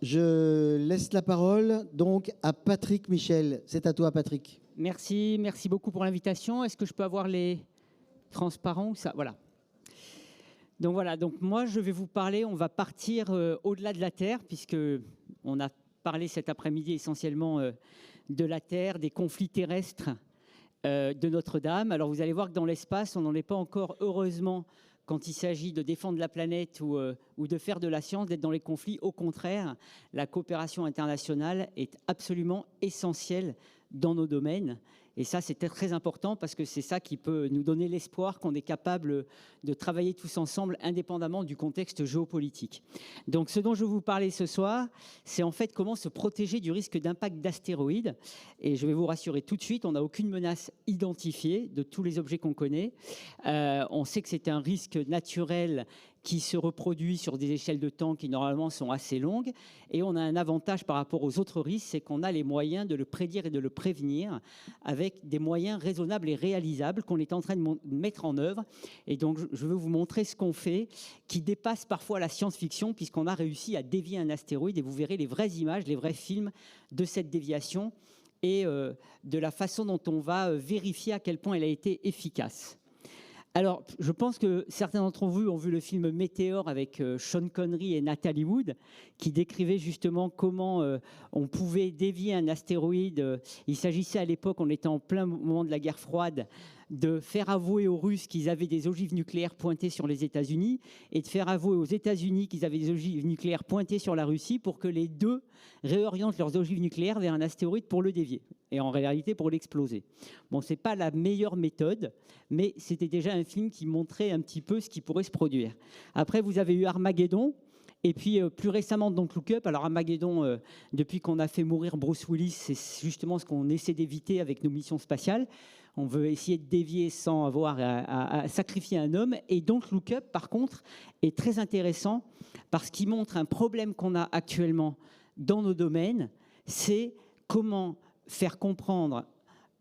Je laisse la parole donc à Patrick Michel. C'est à toi, Patrick. Merci beaucoup pour l'invitation. Est-ce que je peux avoir les transparents ou ça? Voilà. Donc moi je vais vous parler, on va partir au-delà de la Terre, puisque on a parlé cet après-midi essentiellement de la Terre, des conflits terrestres de Notre-Dame. Alors vous allez voir que dans l'espace, on n'en est pas encore, heureusement, quand il s'agit de défendre la planète ou de faire de la science, d'être dans les conflits. Au contraire, la coopération internationale est absolument essentielle dans nos domaines. Et ça, c'est très important parce que c'est ça qui peut nous donner l'espoir qu'on est capable de travailler tous ensemble indépendamment du contexte géopolitique. Donc, ce dont je vais vous parler ce soir, c'est en fait comment se protéger du risque d'impact d'astéroïdes. Et je vais vous rassurer tout de suite, on n'a aucune menace identifiée de tous les objets qu'on connaît. On sait que c'est un risque naturel qui se reproduit sur des échelles de temps qui normalement sont assez longues. Et on a un avantage par rapport aux autres risques, c'est qu'on a les moyens de le prédire et de le prévenir avec des moyens raisonnables et réalisables qu'on est en train de mettre en œuvre. Et donc, je veux vous montrer ce qu'on fait, qui dépasse parfois la science-fiction, puisqu'on a réussi à dévier un astéroïde. Et vous verrez les vraies images, les vrais films de cette déviation et de la façon dont on va vérifier à quel point elle a été efficace. Alors, je pense que certains d'entre vous ont vu le film Météore avec Sean Connery et Natalie Wood, qui décrivait justement comment on pouvait dévier un astéroïde. Il s'agissait à l'époque, on était en plein moment de la guerre froide, de faire avouer aux Russes qu'ils avaient des ogives nucléaires pointées sur les États-Unis et de faire avouer aux États-Unis qu'ils avaient des ogives nucléaires pointées sur la Russie pour que les deux réorientent leurs ogives nucléaires vers un astéroïde pour le dévier et en réalité pour l'exploser. Bon, ce n'est pas la meilleure méthode, mais c'était déjà un film qui montrait un petit peu ce qui pourrait se produire. Après, vous avez eu Armageddon. Et puis, plus récemment, Don't Look Up. Alors, Armageddon, depuis qu'on a fait mourir Bruce Willis, c'est justement ce qu'on essaie d'éviter avec nos missions spatiales. On veut essayer de dévier sans avoir à sacrifier un homme. Et Don't Look Up, par contre, est très intéressant parce qu'il montre un problème qu'on a actuellement dans nos domaines. C'est comment faire comprendre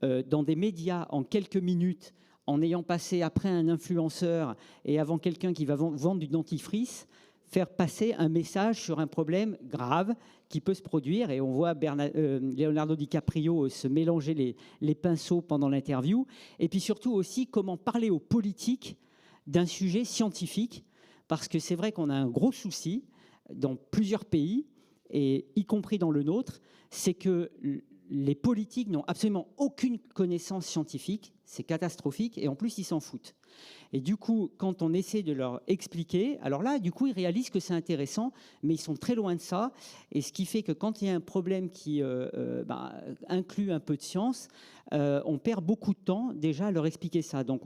dans des médias en quelques minutes, en ayant passé après un influenceur et avant quelqu'un qui va vendre du dentifrice, faire passer un message sur un problème grave qui peut se produire. Et on voit Leonardo DiCaprio se mélanger les pinceaux pendant l'interview. Et puis surtout aussi comment parler aux politiques d'un sujet scientifique, parce que c'est vrai qu'on a un gros souci dans plusieurs pays, et y compris dans le nôtre, c'est que les politiques n'ont absolument aucune connaissance scientifique, c'est catastrophique, et en plus ils s'en foutent. Et du coup, quand on essaie de leur expliquer, alors là, du coup, ils réalisent que c'est intéressant, mais ils sont très loin de ça. Et ce qui fait que quand il y a un problème qui inclut un peu de science, on perd beaucoup de temps déjà à leur expliquer ça. Donc,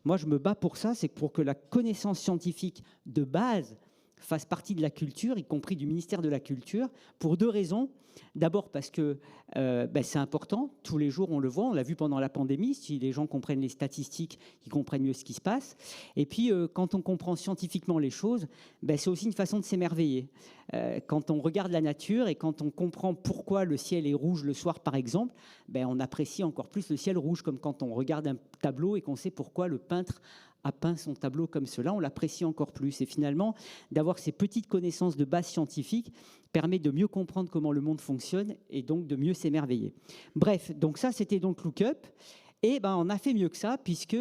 moi, je me bats pour ça, c'est pour que la connaissance scientifique de base fasse partie de la culture, y compris du ministère de la Culture, pour deux raisons. D'abord parce que c'est important, tous les jours on le voit, on l'a vu pendant la pandémie, si les gens comprennent les statistiques, ils comprennent mieux ce qui se passe. Et puis quand on comprend scientifiquement les choses, c'est aussi une façon de s'émerveiller. Quand on regarde la nature et quand on comprend pourquoi le ciel est rouge le soir par exemple, on apprécie encore plus le ciel rouge, comme quand on regarde un tableau et qu'on sait pourquoi le peintre a peint son tableau comme cela, on l'apprécie encore plus. Et finalement, d'avoir ces petites connaissances de base scientifique permet de mieux comprendre comment le monde fonctionne et donc de mieux s'émerveiller. Bref, donc ça, c'était donc Look Up. Et on a fait mieux que ça, puisque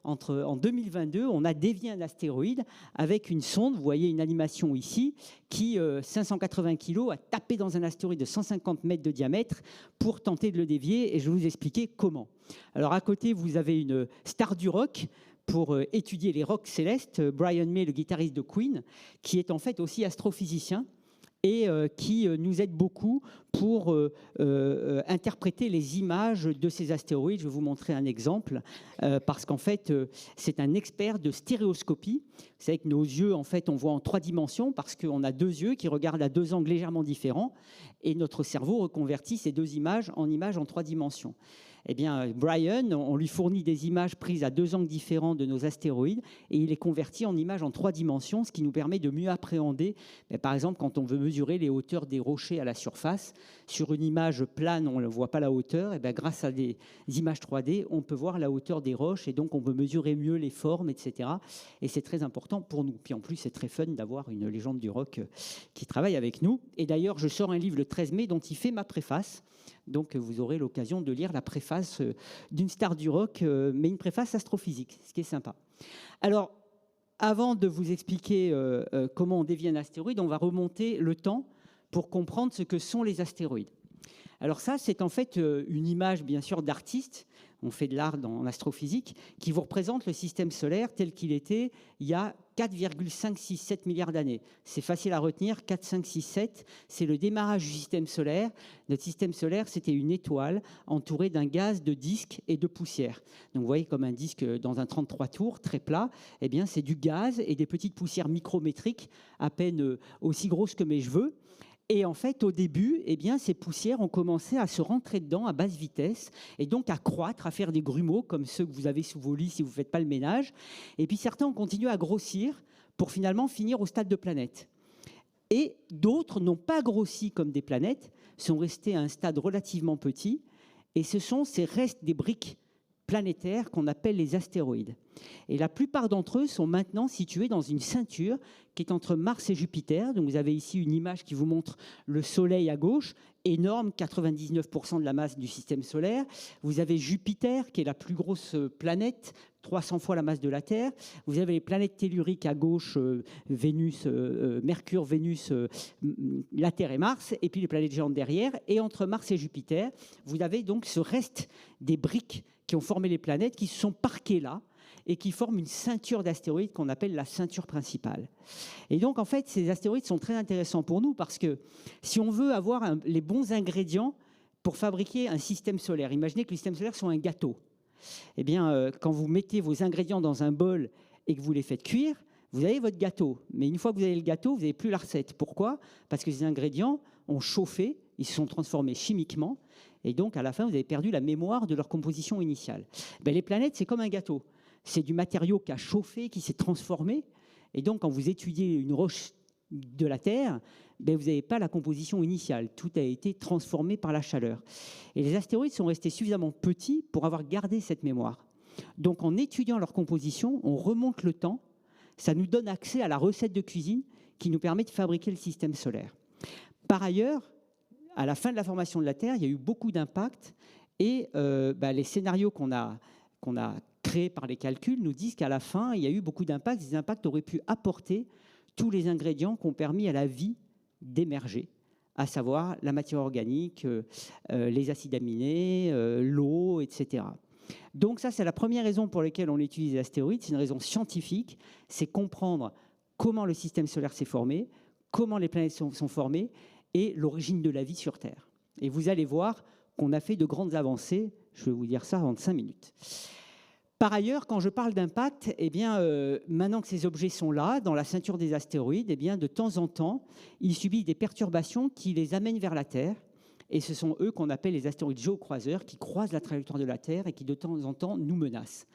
en 2022, on a dévié un astéroïde avec une sonde, vous voyez une animation ici, qui, 580 kg, a tapé dans un astéroïde de 150 mètres de diamètre pour tenter de le dévier, et je vais vous expliquer comment. Alors à côté, vous avez une star du rock, pour étudier les rocs célestes, Brian May, le guitariste de Queen, qui est en fait aussi astrophysicien et qui nous aide beaucoup pour interpréter les images de ces astéroïdes. Je vais vous montrer un exemple, parce qu'en fait, c'est un expert de stéréoscopie. Vous savez que nos yeux, en fait, on voit en 3 dimensions, parce qu'on a 2 yeux qui regardent à 2 angles légèrement différents, et notre cerveau reconvertit ces 2 images en 3 dimensions. eh bien, Brian, on lui fournit des images prises à 2 angles différents de nos astéroïdes et il les convertit en images en 3 dimensions, ce qui nous permet de mieux appréhender, par exemple, quand on veut mesurer les hauteurs des rochers à la surface. Sur une image plane, on ne voit pas la hauteur. Et grâce à des images 3D, on peut voir la hauteur des roches et donc on peut mesurer mieux les formes, etc. Et c'est très important pour nous. Puis en plus, c'est très fun d'avoir une légende du rock qui travaille avec nous. Et d'ailleurs, je sors un livre le 13 mai dont il fait ma préface. Donc, vous aurez l'occasion de lire la préface d'une star du rock, mais une préface astrophysique, ce qui est sympa. Alors, avant de vous expliquer comment on dévie un astéroïde, on va remonter le temps pour comprendre ce que sont les astéroïdes. Alors ça, c'est en fait une image, bien sûr, d'artiste. On fait de l'art en astrophysique, qui vous représente le système solaire tel qu'il était il y a 4,567 milliards d'années. C'est facile à retenir, 4, 5, 6, 7, c'est le démarrage du système solaire. Notre système solaire, c'était une étoile entourée d'un gaz, de disques et de poussière. Donc vous voyez comme un disque dans un 33 tours, très plat, eh bien c'est du gaz et des petites poussières micrométriques, à peine aussi grosses que mes cheveux. Et en fait, au début, eh bien, ces poussières ont commencé à se rentrer dedans à basse vitesse et donc à croître, à faire des grumeaux comme ceux que vous avez sous vos lits si vous ne faites pas le ménage. Et puis certains ont continué à grossir pour finalement finir au stade de planète. Et d'autres n'ont pas grossi comme des planètes, sont restés à un stade relativement petit. Et ce sont ces restes des briques planétaires qu'on appelle les astéroïdes. Et la plupart d'entre eux sont maintenant situés dans une ceinture qui est entre Mars et Jupiter. Donc vous avez ici une image qui vous montre le Soleil à gauche, énorme, 99% de la masse du système solaire. Vous avez Jupiter, qui est la plus grosse planète, 300 fois la masse de la Terre. Vous avez les planètes telluriques à gauche, Vénus, Mercure, Vénus, la Terre et Mars, et puis les planètes géantes derrière. Et entre Mars et Jupiter, vous avez donc ce reste des briques qui ont formé les planètes, qui se sont parquées là, et qui forment une ceinture d'astéroïdes qu'on appelle la ceinture principale. Et donc, en fait, ces astéroïdes sont très intéressants pour nous parce que si on veut avoir les bons ingrédients pour fabriquer un système solaire, imaginez que le système solaire soit un gâteau. Eh bien, quand vous mettez vos ingrédients dans un bol et que vous les faites cuire, vous avez votre gâteau. Mais une fois que vous avez le gâteau, vous n'avez plus la recette. Pourquoi ? Parce que ces ingrédients ont chauffé, ils se sont transformés chimiquement, et donc à la fin, vous avez perdu la mémoire de leur composition initiale. Les planètes, c'est comme un gâteau. C'est du matériau qui a chauffé, qui s'est transformé. Et donc, quand vous étudiez une roche de la Terre, vous n'avez pas la composition initiale. Tout a été transformé par la chaleur. Et les astéroïdes sont restés suffisamment petits pour avoir gardé cette mémoire. Donc, en étudiant leur composition, on remonte le temps. Ça nous donne accès à la recette de cuisine qui nous permet de fabriquer le système solaire. Par ailleurs, à la fin de la formation de la Terre, il y a eu beaucoup d'impacts. Et les scénarios qu'on a créés par les calculs nous disent qu'à la fin, il y a eu beaucoup d'impacts. Ces impacts auraient pu apporter tous les ingrédients qui ont permis à la vie d'émerger, à savoir la matière organique, les acides aminés, l'eau, etc. Donc ça, c'est la première raison pour laquelle on utilise les astéroïdes. C'est une raison scientifique, c'est comprendre comment le système solaire s'est formé, comment les planètes sont formées et l'origine de la vie sur Terre. Et vous allez voir qu'on a fait de grandes avancées. Je vais vous dire ça en 5 minutes. Par ailleurs, quand je parle d'impact, maintenant que ces objets sont là, dans la ceinture des astéroïdes, de temps en temps, ils subissent des perturbations qui les amènent vers la Terre. Et ce sont eux qu'on appelle les astéroïdes géocroiseurs, qui croisent la trajectoire de la Terre et qui, de temps en temps, nous menacent.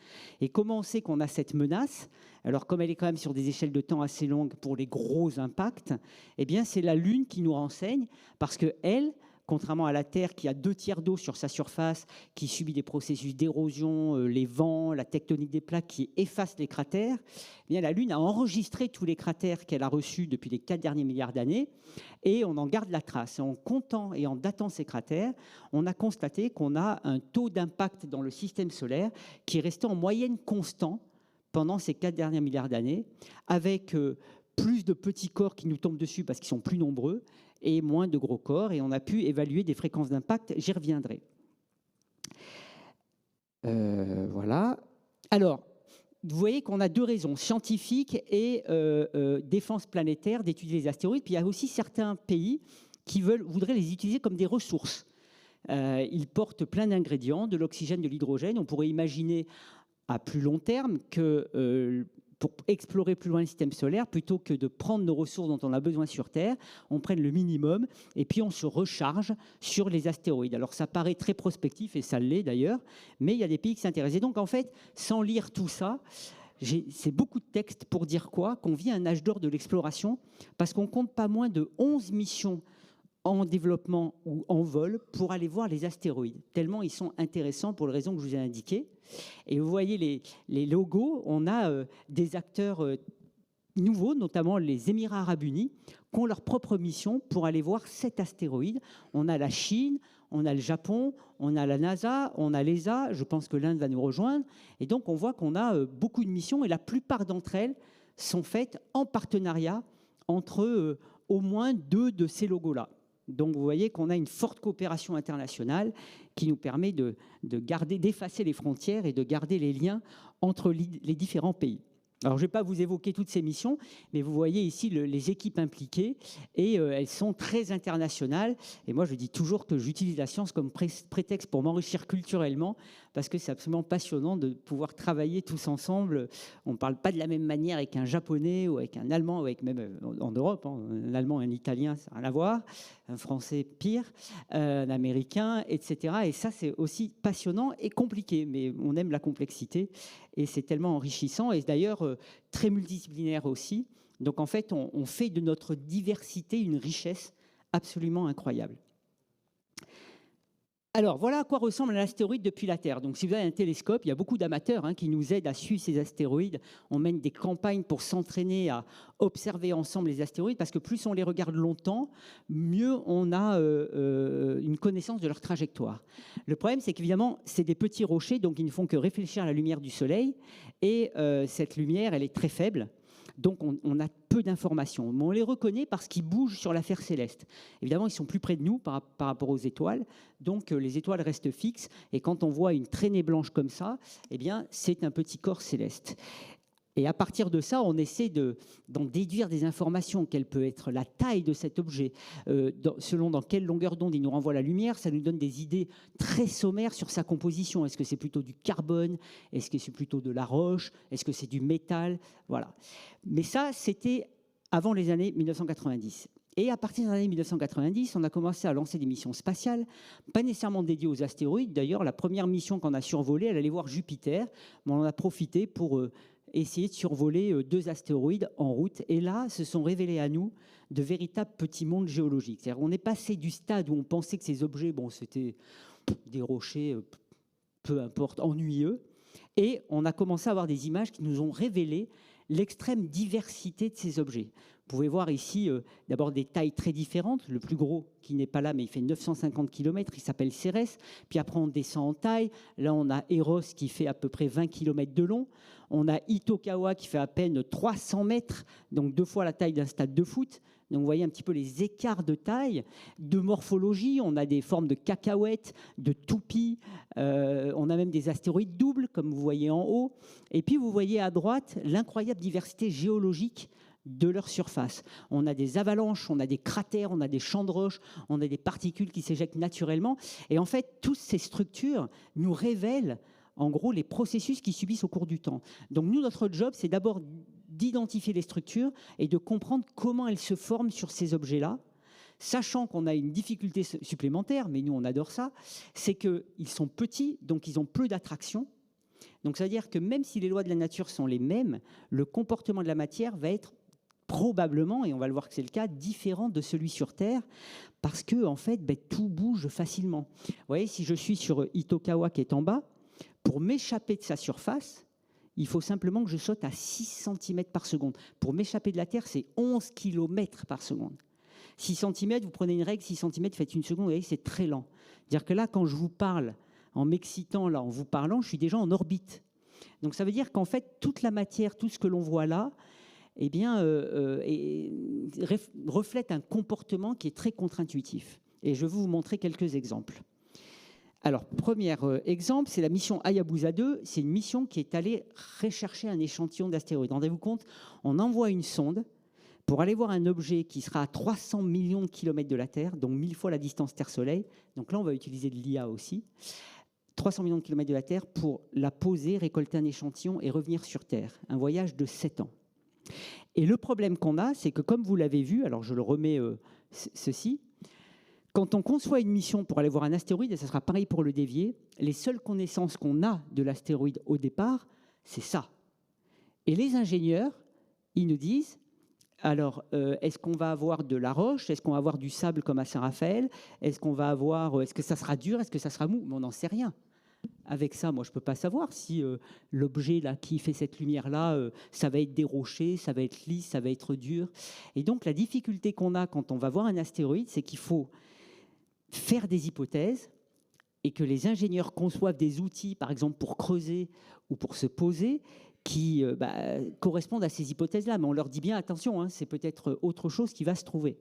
Et comment on sait qu'on a cette menace ? Alors, comme elle est quand même sur des échelles de temps assez longues pour les gros impacts, c'est la Lune qui nous renseigne, parce qu'elle, contrairement à la Terre qui a 2/3 d'eau sur sa surface, qui subit des processus d'érosion, les vents, la tectonique des plaques qui effacent les cratères, la Lune a enregistré tous les cratères qu'elle a reçus depuis les 4 derniers milliards d'années et on en garde la trace. Et en comptant et en datant ces cratères, on a constaté qu'on a un taux d'impact dans le système solaire qui est resté en moyenne constant pendant ces 4 derniers milliards d'années, avec plus de petits corps qui nous tombent dessus parce qu'ils sont plus nombreux, et moins de gros corps, et on a pu évaluer des fréquences d'impact, j'y reviendrai. Voilà. Alors, vous voyez qu'on a 2 raisons, scientifiques et défense planétaire, d'étudier les astéroïdes. Puis il y a aussi certains pays qui voudraient les utiliser comme des ressources. Ils portent plein d'ingrédients, de l'oxygène, de l'hydrogène. On pourrait imaginer à plus long terme que pour explorer plus loin le système solaire, plutôt que de prendre nos ressources dont on a besoin sur Terre, on prenne le minimum et puis on se recharge sur les astéroïdes. Alors ça paraît très prospectif, et ça l'est d'ailleurs, mais il y a des pays qui s'intéressent. Et donc en fait, sans lire tout ça, c'est beaucoup de textes pour dire quoi? Qu'on vit un âge d'or de l'exploration, parce qu'on compte pas moins de 11 missions en développement ou en vol pour aller voir les astéroïdes, tellement ils sont intéressants pour les raisons que je vous ai indiquées. Et vous voyez les logos, on a des acteurs nouveaux, notamment les Émirats arabes unis, qui ont leur propre mission pour aller voir cet astéroïde. On a la Chine, on a le Japon, on a la NASA, on a l'ESA, je pense que l'Inde va nous rejoindre. Et donc on voit qu'on a beaucoup de missions, et la plupart d'entre elles sont faites en partenariat entre au moins 2 de ces logos-là. Donc vous voyez qu'on a une forte coopération internationale qui nous permet d'effacer les frontières et de garder les liens entre les différents pays. Alors, je ne vais pas vous évoquer toutes ces missions, mais vous voyez ici les équipes impliquées, et elles sont très internationales. Et moi, je dis toujours que j'utilise la science comme prétexte pour m'enrichir culturellement, parce que c'est absolument passionnant de pouvoir travailler tous ensemble. On ne parle pas de la même manière avec un Japonais ou avec un Allemand, ou avec même en Europe, hein, un Allemand et un Italien, ça n'a rien à voir, un Français pire, un Américain, etc. Et ça, c'est aussi passionnant et compliqué, mais on aime la complexité. Et c'est tellement enrichissant, et d'ailleurs très multidisciplinaire aussi. Donc en fait, on fait de notre diversité une richesse absolument incroyable. Alors voilà à quoi ressemble un astéroïde depuis la Terre. Donc si vous avez un télescope, il y a beaucoup d'amateurs qui nous aident à suivre ces astéroïdes. On mène des campagnes pour s'entraîner à observer ensemble les astéroïdes, parce que plus on les regarde longtemps, mieux on a une connaissance de leur trajectoire. Le problème, c'est qu'évidemment, c'est des petits rochers, donc ils ne font que réfléchir à la lumière du Soleil, et cette lumière, elle est très faible. Donc on a peu d'informations, mais on les reconnaît parce qu'ils bougent sur la sphère céleste. Évidemment, ils sont plus près de nous par rapport aux étoiles, donc les étoiles restent fixes, et quand on voit une traînée blanche comme ça, eh bien, c'est un petit corps céleste. Et à partir de ça, on essaie d'en déduire des informations. Quelle peut être la taille de cet objet, selon dans quelle longueur d'onde il nous renvoie la lumière. Ça nous donne des idées très sommaires sur sa composition. Est-ce que c'est plutôt du carbone? Est-ce que c'est plutôt de la roche? Est-ce que c'est du métal? Voilà. Mais ça, c'était avant les années 1990. Et à partir des années 1990, on a commencé à lancer des missions spatiales, pas nécessairement dédiées aux astéroïdes. D'ailleurs, la première mission qu'on a survolée, elle allait voir Jupiter, mais on en a profité pour essayer de survoler 2 astéroïdes en route. Et là, se sont révélés à nous de véritables petits mondes géologiques. C'est-à-dire qu'on est passé du stade où on pensait que ces objets, bon, c'était des rochers, peu importe, ennuyeux. Et on a commencé à avoir des images qui nous ont révélé l'extrême diversité de ces objets. Vous pouvez voir ici d'abord des tailles très différentes. Le plus gros, qui n'est pas là, mais il fait 950 km, il s'appelle Cérès. Puis après, on descend en taille. Là, on a Eros qui fait à peu près 20 km de long. On a Itokawa qui fait à peine 300 mètres, donc 2 fois la taille d'un stade de foot. Donc vous voyez un petit peu les écarts de taille, de morphologie. On a des formes de cacahuètes, de toupies. On a même des astéroïdes doubles, comme vous voyez en haut. Et puis vous voyez à droite l'incroyable diversité géologique de leur surface. On a des avalanches, on a des cratères, on a des champs de roches, on a des particules qui s'éjectent naturellement. Et en fait, toutes ces structures nous révèlent en gros les processus qui subissent au cours du temps. Donc nous, notre job, c'est d'abord d'identifier les structures et de comprendre comment elles se forment sur ces objets-là, sachant qu'on a une difficulté supplémentaire, mais nous on adore ça, c'est qu'ils sont petits, donc ils ont peu d'attraction. Donc ça veut dire que même si les lois de la nature sont les mêmes, le comportement de la matière va être probablement, et on va le voir que c'est le cas, différent de celui sur Terre, parce que en fait, tout bouge facilement. Vous voyez, si je suis sur Itokawa qui est en bas, pour m'échapper de sa surface, il faut simplement que je saute à 6 cm par seconde. Pour m'échapper de la Terre, c'est 11 km par seconde. 6 cm, vous prenez une règle, 6 cm, faites une seconde, vous voyez, c'est très lent. C'est-à-dire que là, quand je vous parle, en m'excitant, là, en vous parlant, je suis déjà en orbite. Donc ça veut dire qu'en fait, toute la matière, tout ce que l'on voit là, eh bien, reflète un comportement qui est très contre-intuitif. Et je vais vous montrer quelques exemples. Alors, premier exemple, c'est la mission Hayabusa 2. C'est une mission qui est allée rechercher un échantillon d'astéroïdes. Rendez-vous compte, on envoie une sonde pour aller voir un objet qui sera à 300 millions de kilomètres de la Terre, donc 1000 fois la distance Terre-Soleil. Donc là, on va utiliser de l'IA aussi. 300 millions de kilomètres de la Terre pour la poser, récolter un échantillon et revenir sur Terre. Un voyage de 7 ans. Et le problème qu'on a, c'est que comme vous l'avez vu, alors je le remets ceci, quand on conçoit une mission pour aller voir un astéroïde, et ça sera pareil pour le dévier, les seules connaissances qu'on a de l'astéroïde au départ, c'est ça. Et les ingénieurs, ils nous disent, alors, est-ce qu'on va avoir de la roche? Est-ce qu'on va avoir du sable comme à Saint-Raphaël? Est-ce que ça sera dur? Est-ce que ça sera mou? Mais on n'en sait rien. Avec ça, moi, je ne peux pas savoir si l'objet là, qui fait cette lumière-là, ça va être des rochers, ça va être lisse, ça va être dur. Et donc, la difficulté qu'on a quand on va voir un astéroïde, c'est qu'il faut faire des hypothèses et que les ingénieurs conçoivent des outils, par exemple, pour creuser ou pour se poser, qui correspondent à ces hypothèses-là. Mais on leur dit bien, attention, hein, c'est peut-être autre chose qui va se trouver.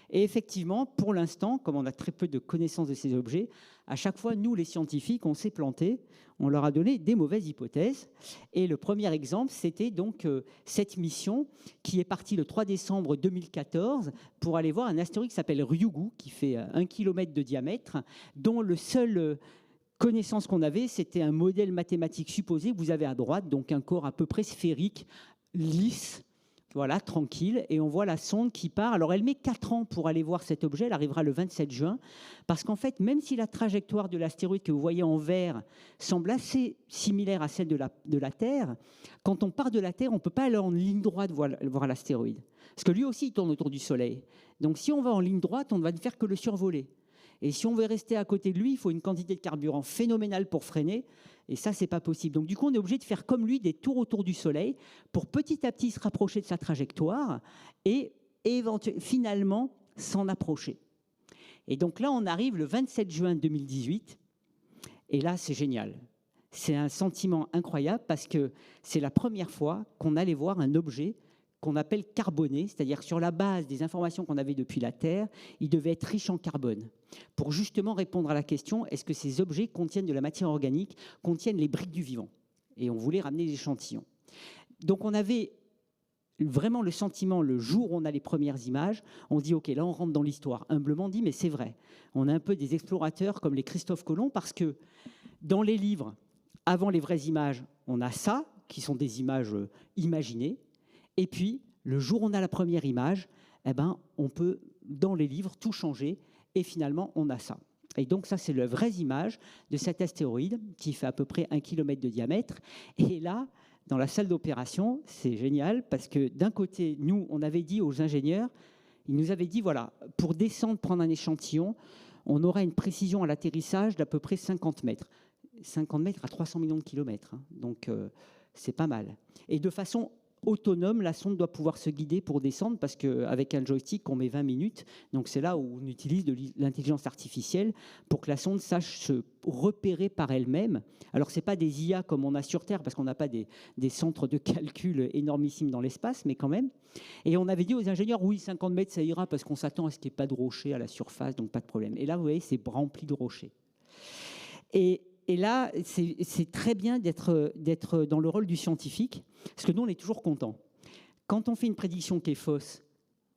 Et effectivement, pour l'instant, comme on a très peu de connaissances de ces objets, à chaque fois, nous, les scientifiques, on s'est plantés, on leur a donné des mauvaises hypothèses. Et le premier exemple, c'était donc cette mission qui est partie le 3 décembre 2014 pour aller voir un astéroïde qui s'appelle Ryugu, qui fait 1 km de diamètre, dont le seul connaissance qu'on avait, c'était un modèle mathématique supposé que vous avez à droite, donc un corps à peu près sphérique, lisse, voilà, tranquille, et on voit la sonde qui part. Alors elle met 4 ans pour aller voir cet objet, elle arrivera le 27 juin, parce qu'en fait, même si la trajectoire de l'astéroïde que vous voyez en vert semble assez similaire à celle de la Terre, quand on part de la Terre, on ne peut pas aller en ligne droite voir l'astéroïde, parce que lui aussi, il tourne autour du Soleil. Donc si on va en ligne droite, on ne va ne faire que le survoler. Et si on veut rester à côté de lui, il faut une quantité de carburant phénoménale pour freiner. Et ça, ce n'est pas possible. Donc, du coup, on est obligé de faire comme lui des tours autour du Soleil pour petit à petit se rapprocher de sa trajectoire et finalement s'en approcher. Et donc là, on arrive le 27 juin 2018. Et là, c'est génial. C'est un sentiment incroyable parce que c'est la première fois qu'on allait voir un objet qu'on appelle carboné, c'est-à-dire sur la base des informations qu'on avait depuis la Terre, il devait être riche en carbone, pour justement répondre à la question, est-ce que ces objets contiennent de la matière organique, contiennent les briques du vivant? Et on voulait ramener des échantillons. Donc on avait vraiment le sentiment, le jour où on a les premières images, on se dit, OK, là on rentre dans l'histoire. Humblement dit, mais c'est vrai. On a un peu des explorateurs comme les Christophe Colomb, parce que dans les livres, avant les vraies images, on a ça, qui sont des images imaginées. Et puis, le jour où on a la première image, on peut, dans les livres, tout changer. Et finalement, on a ça. Et donc, ça, c'est la vraie image de cet astéroïde qui fait à peu près 1 km de diamètre. Et là, dans la salle d'opération, c'est génial parce que d'un côté, nous, on avait dit aux ingénieurs, ils nous avaient dit, voilà, pour descendre, prendre un échantillon, on aura une précision à l'atterrissage d'à peu près 50 mètres. 50 mètres à 300 millions de kilomètres. Hein. Donc, c'est pas mal. Et de façon autonome, la sonde doit pouvoir se guider pour descendre parce qu'avec un joystick, on met 20 minutes. Donc, c'est là où on utilise de l'intelligence artificielle pour que la sonde sache se repérer par elle-même. Alors, ce n'est pas des IA comme on a sur Terre parce qu'on n'a pas des centres de calcul énormissimes dans l'espace, mais quand même. Et on avait dit aux ingénieurs, oui, 50 mètres, ça ira parce qu'on s'attend à ce qu'il n'y ait pas de rochers à la surface, donc pas de problème. Et là, vous voyez, c'est rempli de rochers. Et là, c'est très bien d'être dans le rôle du scientifique, parce que nous, on est toujours content. Quand on fait une prédiction qui est fausse,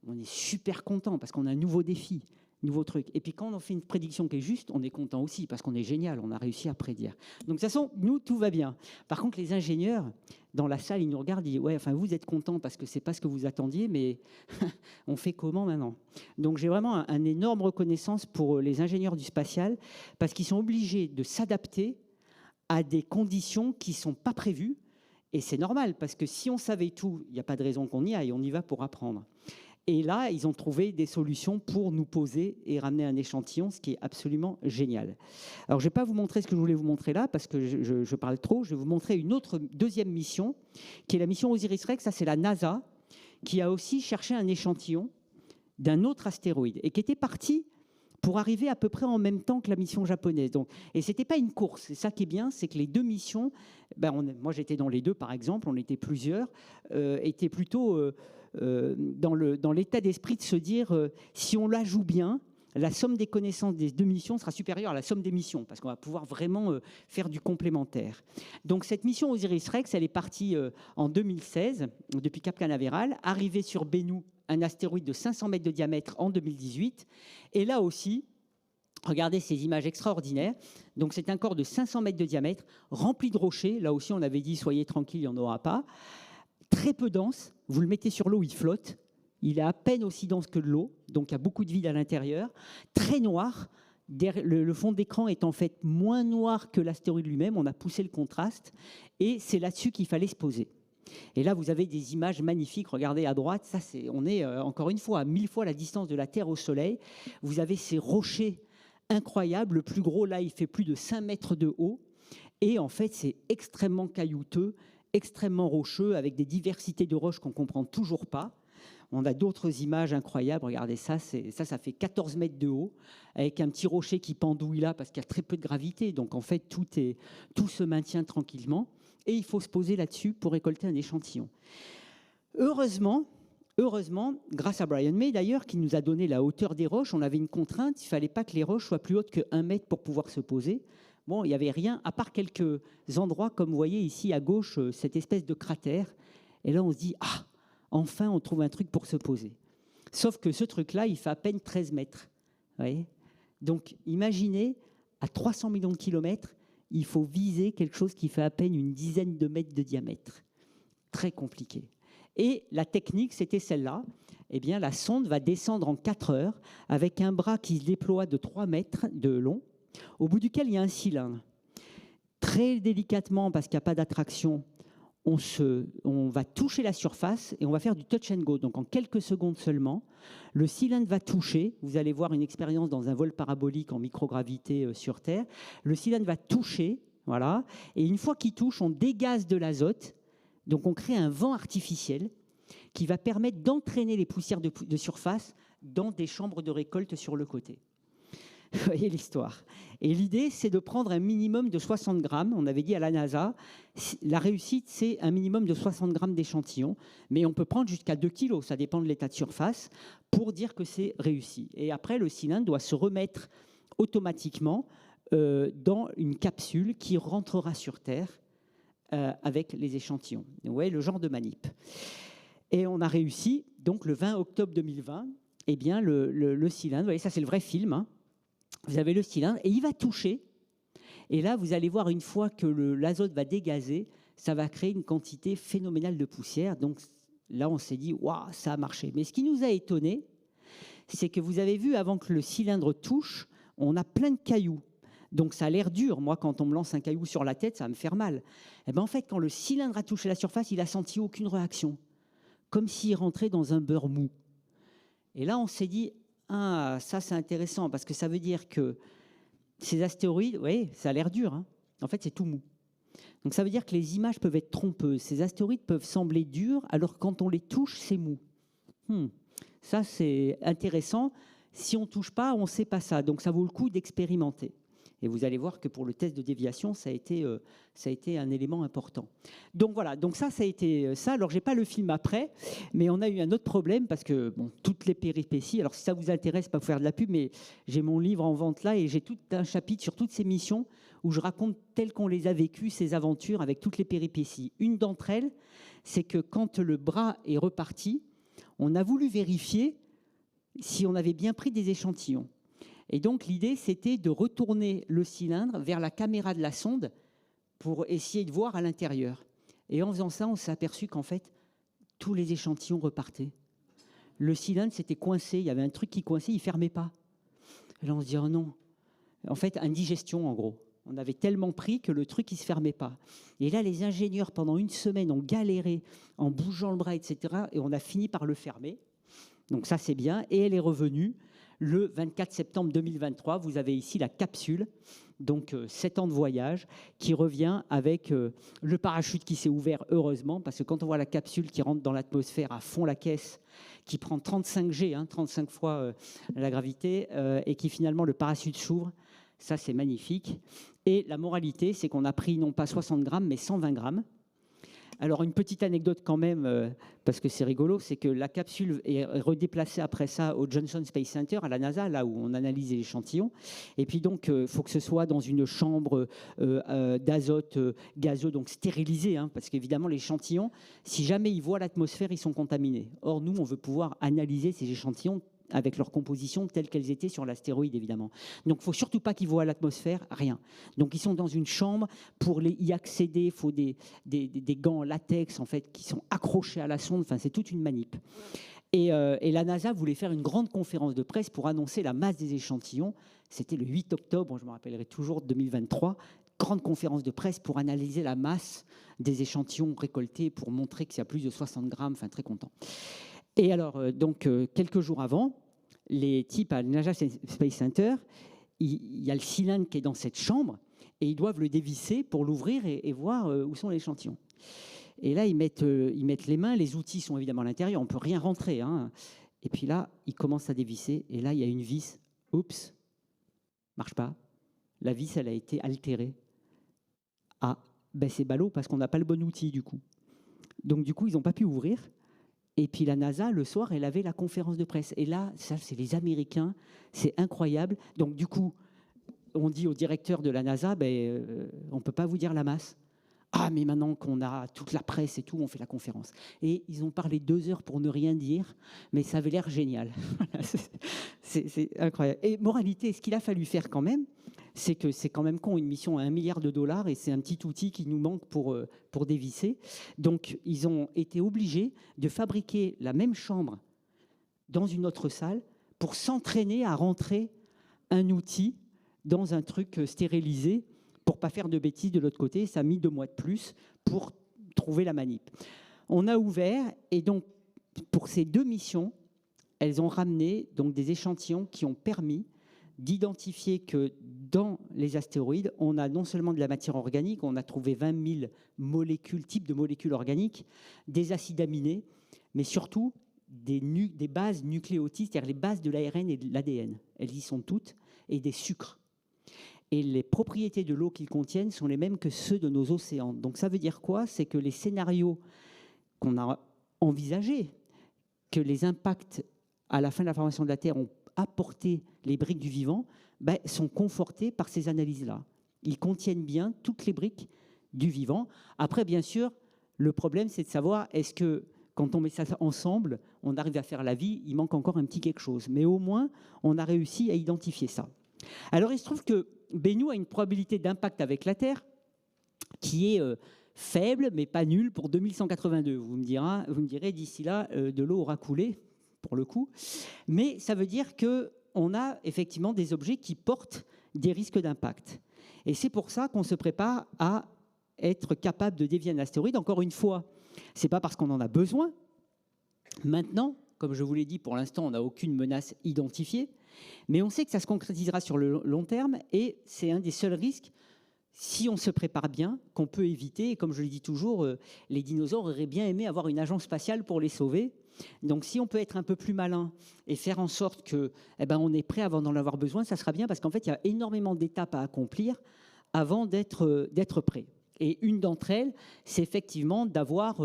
on est super content, parce qu'on a un nouveau défi, nouveau truc. Et puis quand on fait une prédiction qui est juste, on est content aussi, parce qu'on est génial, on a réussi à prédire. Donc de toute façon, nous, tout va bien. Par contre, les ingénieurs, dans la salle, ils nous regardent, ils disent, ouais, enfin, vous êtes contents parce que ce n'est pas ce que vous attendiez, mais on fait comment maintenant? Donc j'ai vraiment une énorme reconnaissance pour les ingénieurs du spatial, parce qu'ils sont obligés de s'adapter à des conditions qui ne sont pas prévues. Et c'est normal, parce que si on savait tout, il n'y a pas de raison qu'on y aille, on y va pour apprendre. Et là, ils ont trouvé des solutions pour nous poser et ramener un échantillon, ce qui est absolument génial. Alors, je ne vais pas vous montrer ce que je voulais vous montrer là, parce que je parle trop. Je vais vous montrer une autre deuxième mission, qui est la mission Osiris-Rex. Ça, c'est la NASA, qui a aussi cherché un échantillon d'un autre astéroïde, et qui était parti pour arriver à peu près en même temps que la mission japonaise. Donc, et ce n'était pas une course. C'est ça qui est bien, c'est que les deux missions, moi j'étais dans les deux par exemple, on était plusieurs, étaient plutôt dans l'état d'esprit de se dire, si on la joue bien, la somme des connaissances des deux missions sera supérieure à la somme des missions, parce qu'on va pouvoir vraiment faire du complémentaire. Donc cette mission Osiris-Rex, elle est partie en 2016, depuis Cap Canaveral, arrivée sur Bennu, un astéroïde de 500 mètres de diamètre en 2018. Et là aussi, Regardez ces images extraordinaires. Donc, c'est un corps de 500 mètres de diamètre, rempli de rochers. Là aussi, on avait dit, soyez tranquille, il n'y en aura pas. Très peu dense. Vous le mettez sur l'eau, il flotte. Il est à peine aussi dense que de l'eau. Donc, il y a beaucoup de vide à l'intérieur. Très noir. Le fond d'écran est en fait moins noir que l'astéroïde lui-même. On a poussé le contraste. Et c'est là-dessus qu'il fallait se poser. Et là, vous avez des images magnifiques. Regardez à droite. Ça, on est encore une fois à 1000 fois la distance de la Terre au Soleil. Vous avez ces rochers incroyable. Le plus gros, là, il fait plus de 5 mètres de haut. Et en fait, c'est extrêmement caillouteux, extrêmement rocheux, avec des diversités de roches qu'on ne comprend toujours pas. On a d'autres images incroyables. Regardez ça, ça fait 14 mètres de haut, avec un petit rocher qui pendouille là, parce qu'il y a très peu de gravité. Donc, en fait, tout se maintient tranquillement. Et il faut se poser là-dessus pour récolter un échantillon. Heureusement, grâce à Brian May d'ailleurs, qui nous a donné la hauteur des roches, on avait une contrainte, il ne fallait pas que les roches soient plus hautes que 1 mètre pour pouvoir se poser. Bon, il n'y avait rien, à part quelques endroits, comme vous voyez ici à gauche, cette espèce de cratère. Et là, on se dit, ah, enfin, on trouve un truc pour se poser. Sauf que ce truc-là, il fait à peine 13 mètres. Vous voyez ? Donc, imaginez, à 300 millions de kilomètres, il faut viser quelque chose qui fait à peine une dizaine de mètres de diamètre. Très compliqué. Et la technique, c'était celle-là. Eh bien, la sonde va descendre en 4 heures avec un bras qui se déploie de 3 mètres de long, au bout duquel il y a un cylindre. Très délicatement, parce qu'il n'y a pas d'attraction, on va toucher la surface et on va faire du touch and go. Donc, en quelques secondes seulement, le cylindre va toucher. Vous allez voir une expérience dans un vol parabolique en microgravité sur Terre. Le cylindre va toucher, voilà. Et une fois qu'il touche, on dégaze de l'azote. Donc, on crée un vent artificiel qui va permettre d'entraîner les poussières de surface dans des chambres de récolte sur le côté. Vous voyez l'histoire. Et l'idée, c'est de prendre un minimum de 60 grammes. On avait dit à la NASA, la réussite, c'est un minimum de 60 grammes d'échantillon. Mais on peut prendre jusqu'à 2 kilos, ça dépend de l'état de surface, pour dire que c'est réussi. Et après, le cylindre doit se remettre automatiquement dans une capsule qui rentrera sur Terre avec les échantillons. Vous voyez le genre de manip. Et on a réussi, donc le 20 octobre 2020, eh bien, le cylindre, vous voyez, ça c'est le vrai film, hein. Vous avez le cylindre et il va toucher. Et là, vous allez voir, une fois que l'azote va dégazer, ça va créer une quantité phénoménale de poussière. Donc là, on s'est dit, waouh, ça a marché. Mais ce qui nous a étonnés, c'est que vous avez vu, avant que le cylindre touche, on a plein de cailloux. Donc ça a l'air dur. Moi, quand on me lance un caillou sur la tête, ça va me faire mal. Et ben, en fait, quand le cylindre a touché la surface, il n'a senti aucune réaction. Comme s'il rentrait dans un beurre mou. Et là, on s'est dit, ah, ça c'est intéressant, parce que ça veut dire que ces astéroïdes, vous voyez, ça a l'air dur, hein. En fait, c'est tout mou. Donc ça veut dire que les images peuvent être trompeuses. Ces astéroïdes peuvent sembler durs, alors que quand on les touche, c'est mou. Ça, c'est intéressant. Si on ne touche pas, on ne sait pas ça. Donc ça vaut le coup d'expérimenter. Et vous allez voir que pour le test de déviation, ça a été un élément important. Donc voilà, donc ça a été ça. Alors, je n'ai pas le film après, mais on a eu un autre problème parce que, bon, toutes les péripéties, alors si ça vous intéresse, pas pour faire de la pub, mais j'ai mon livre en vente là et j'ai tout un chapitre sur toutes ces missions où je raconte telles qu'on les a vécues, ces aventures avec toutes les péripéties. Une d'entre elles, c'est que quand le bras est reparti, on a voulu vérifier si on avait bien pris des échantillons. Et donc, l'idée, c'était de retourner le cylindre vers la caméra de la sonde pour essayer de voir à l'intérieur. Et en faisant ça, on s'est aperçu qu'en fait, tous les échantillons repartaient. Le cylindre s'était coincé, il y avait un truc qui coinçait, il ne fermait pas. Et là, on se dit, oh non. En fait, indigestion, en gros. On avait tellement pris que le truc, il ne se fermait pas. Et là, les ingénieurs, pendant une semaine, ont galéré en bougeant le bras, etc. Et on a fini par le fermer. Donc ça, c'est bien. Et elle est revenue. Le 24 septembre 2023, vous avez ici la capsule, donc 7 ans de voyage, qui revient avec le parachute qui s'est ouvert, heureusement, parce que quand on voit la capsule qui rentre dans l'atmosphère à fond la caisse, qui prend 35 G, 35 fois la gravité, et qui finalement, le parachute s'ouvre, ça c'est magnifique. Et la moralité, c'est qu'on a pris non pas 60 grammes, mais 120 grammes. Alors, une petite anecdote quand même, parce que c'est rigolo, c'est que la capsule est redéplacée après ça au Johnson Space Center, à la NASA, là où on analyse les échantillons. Et puis donc, il faut que ce soit dans une chambre d'azote gazeux, donc stérilisée, hein, parce qu'évidemment, les échantillons, si jamais ils voient l'atmosphère, ils sont contaminés. Or, nous, on veut pouvoir analyser ces échantillons avec leur composition telles qu'elles étaient sur l'astéroïde, évidemment. Donc, il ne faut surtout pas qu'ils voient l'atmosphère, rien. Donc, ils sont dans une chambre. Pour y accéder, il faut des gants en latex, en fait, qui sont accrochés à la sonde. Enfin, c'est toute une manip. Et la NASA voulait faire une grande conférence de presse pour annoncer la masse des échantillons. C'était le 8 octobre, je me rappellerai toujours, 2023. Grande conférence de presse pour analyser la masse des échantillons récoltés, pour montrer qu'il y a plus de 60 grammes. Enfin, très content. Et alors, quelques jours avant, les types à NASA Space Center, il y a le cylindre qui est dans cette chambre et ils doivent le dévisser pour l'ouvrir et voir où sont les échantillons. Et là, ils mettent les mains, les outils sont évidemment à l'intérieur, on ne peut rien rentrer. Hein. Et puis là, ils commencent à dévisser et là, il y a une vis. Oups, marche pas. La vis, elle a été altérée. Ah, ben c'est ballot parce qu'on n'a pas le bon outil du coup. Donc du coup, ils n'ont pas pu ouvrir. Et puis la NASA, le soir, elle avait la conférence de presse. Et là, ça, c'est les Américains, c'est incroyable. Donc du coup, on dit au directeur de la NASA, on ne peut pas vous dire la masse. Ah, mais maintenant qu'on a toute la presse et tout, on fait la conférence. Et ils ont parlé 2 heures pour ne rien dire, mais ça avait l'air génial. C'est incroyable. Et moralité, ce qu'il a fallu faire quand même, c'est que c'est quand même con, une mission à $1 milliard et c'est un petit outil qui nous manque pour dévisser. Donc, ils ont été obligés de fabriquer la même chambre dans une autre salle pour s'entraîner à rentrer un outil dans un truc stérilisé pour ne pas faire de bêtises de l'autre côté. Ça a mis 2 mois de plus pour trouver la manip. On a ouvert et donc, pour ces 2 missions, elles ont ramené donc, des échantillons qui ont permis d'identifier que dans les astéroïdes, on a non seulement de la matière organique, on a trouvé 20 000 molécules, types de molécules organiques, des acides aminés, mais surtout des bases nucléotides, c'est-à-dire les bases de l'ARN et de l'ADN. Elles y sont toutes, et des sucres. Et les propriétés de l'eau qu'ils contiennent sont les mêmes que ceux de nos océans. Donc ça veut dire quoi? C'est que les scénarios qu'on a envisagés, que les impacts à la fin de la formation de la Terre ont apporté les briques du vivant, sont confortés par ces analyses-là. Ils contiennent bien toutes les briques du vivant. Après, bien sûr, le problème, c'est de savoir est-ce que quand on met ça ensemble, on arrive à faire la vie, il manque encore un petit quelque chose. Mais au moins, on a réussi à identifier ça. Alors, il se trouve que Bennu a une probabilité d'impact avec la Terre qui est faible, mais pas nulle pour 2182. Vous me direz, d'ici là, de l'eau aura coulé, pour le coup. Mais ça veut dire qu'on a effectivement des objets qui portent des risques d'impact. Et c'est pour ça qu'on se prépare à être capable de dévier un astéroïde. Encore une fois, ce n'est pas parce qu'on en a besoin. Maintenant, comme je vous l'ai dit, pour l'instant, on n'a aucune menace identifiée. Mais on sait que ça se concrétisera sur le long terme et c'est un des seuls risques, si on se prépare bien, qu'on peut éviter. Et comme je le dis toujours, les dinosaures auraient bien aimé avoir une agence spatiale pour les sauver. Donc si on peut être un peu plus malin et faire en sorte que, on est prêt avant d'en avoir besoin, ça sera bien parce qu'en fait, il y a énormément d'étapes à accomplir avant d'être prêt. Et une d'entre elles, c'est effectivement d'avoir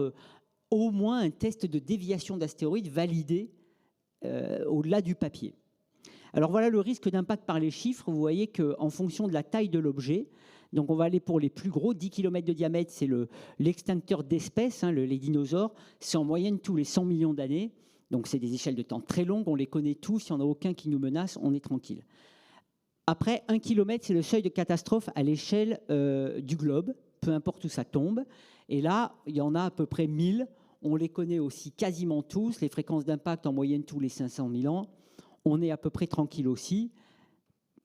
au moins un test de déviation d'astéroïdes validé au-delà du papier. Alors voilà le risque d'impact par les chiffres. Vous voyez qu'en fonction de la taille de l'objet, donc on va aller pour les plus gros, 10 km de diamètre, c'est l'extincteur d'espèces, les dinosaures. C'est en moyenne tous les 100 millions d'années. Donc c'est des échelles de temps très longues, on les connaît tous, il n'y en a aucun qui nous menace, on est tranquille. Après, 1 km, c'est le seuil de catastrophe à l'échelle du globe, peu importe où ça tombe. Et là, il y en a à peu près 1000. On les connaît aussi quasiment tous, les fréquences d'impact en moyenne tous les 500 000 ans. On est à peu près tranquille aussi.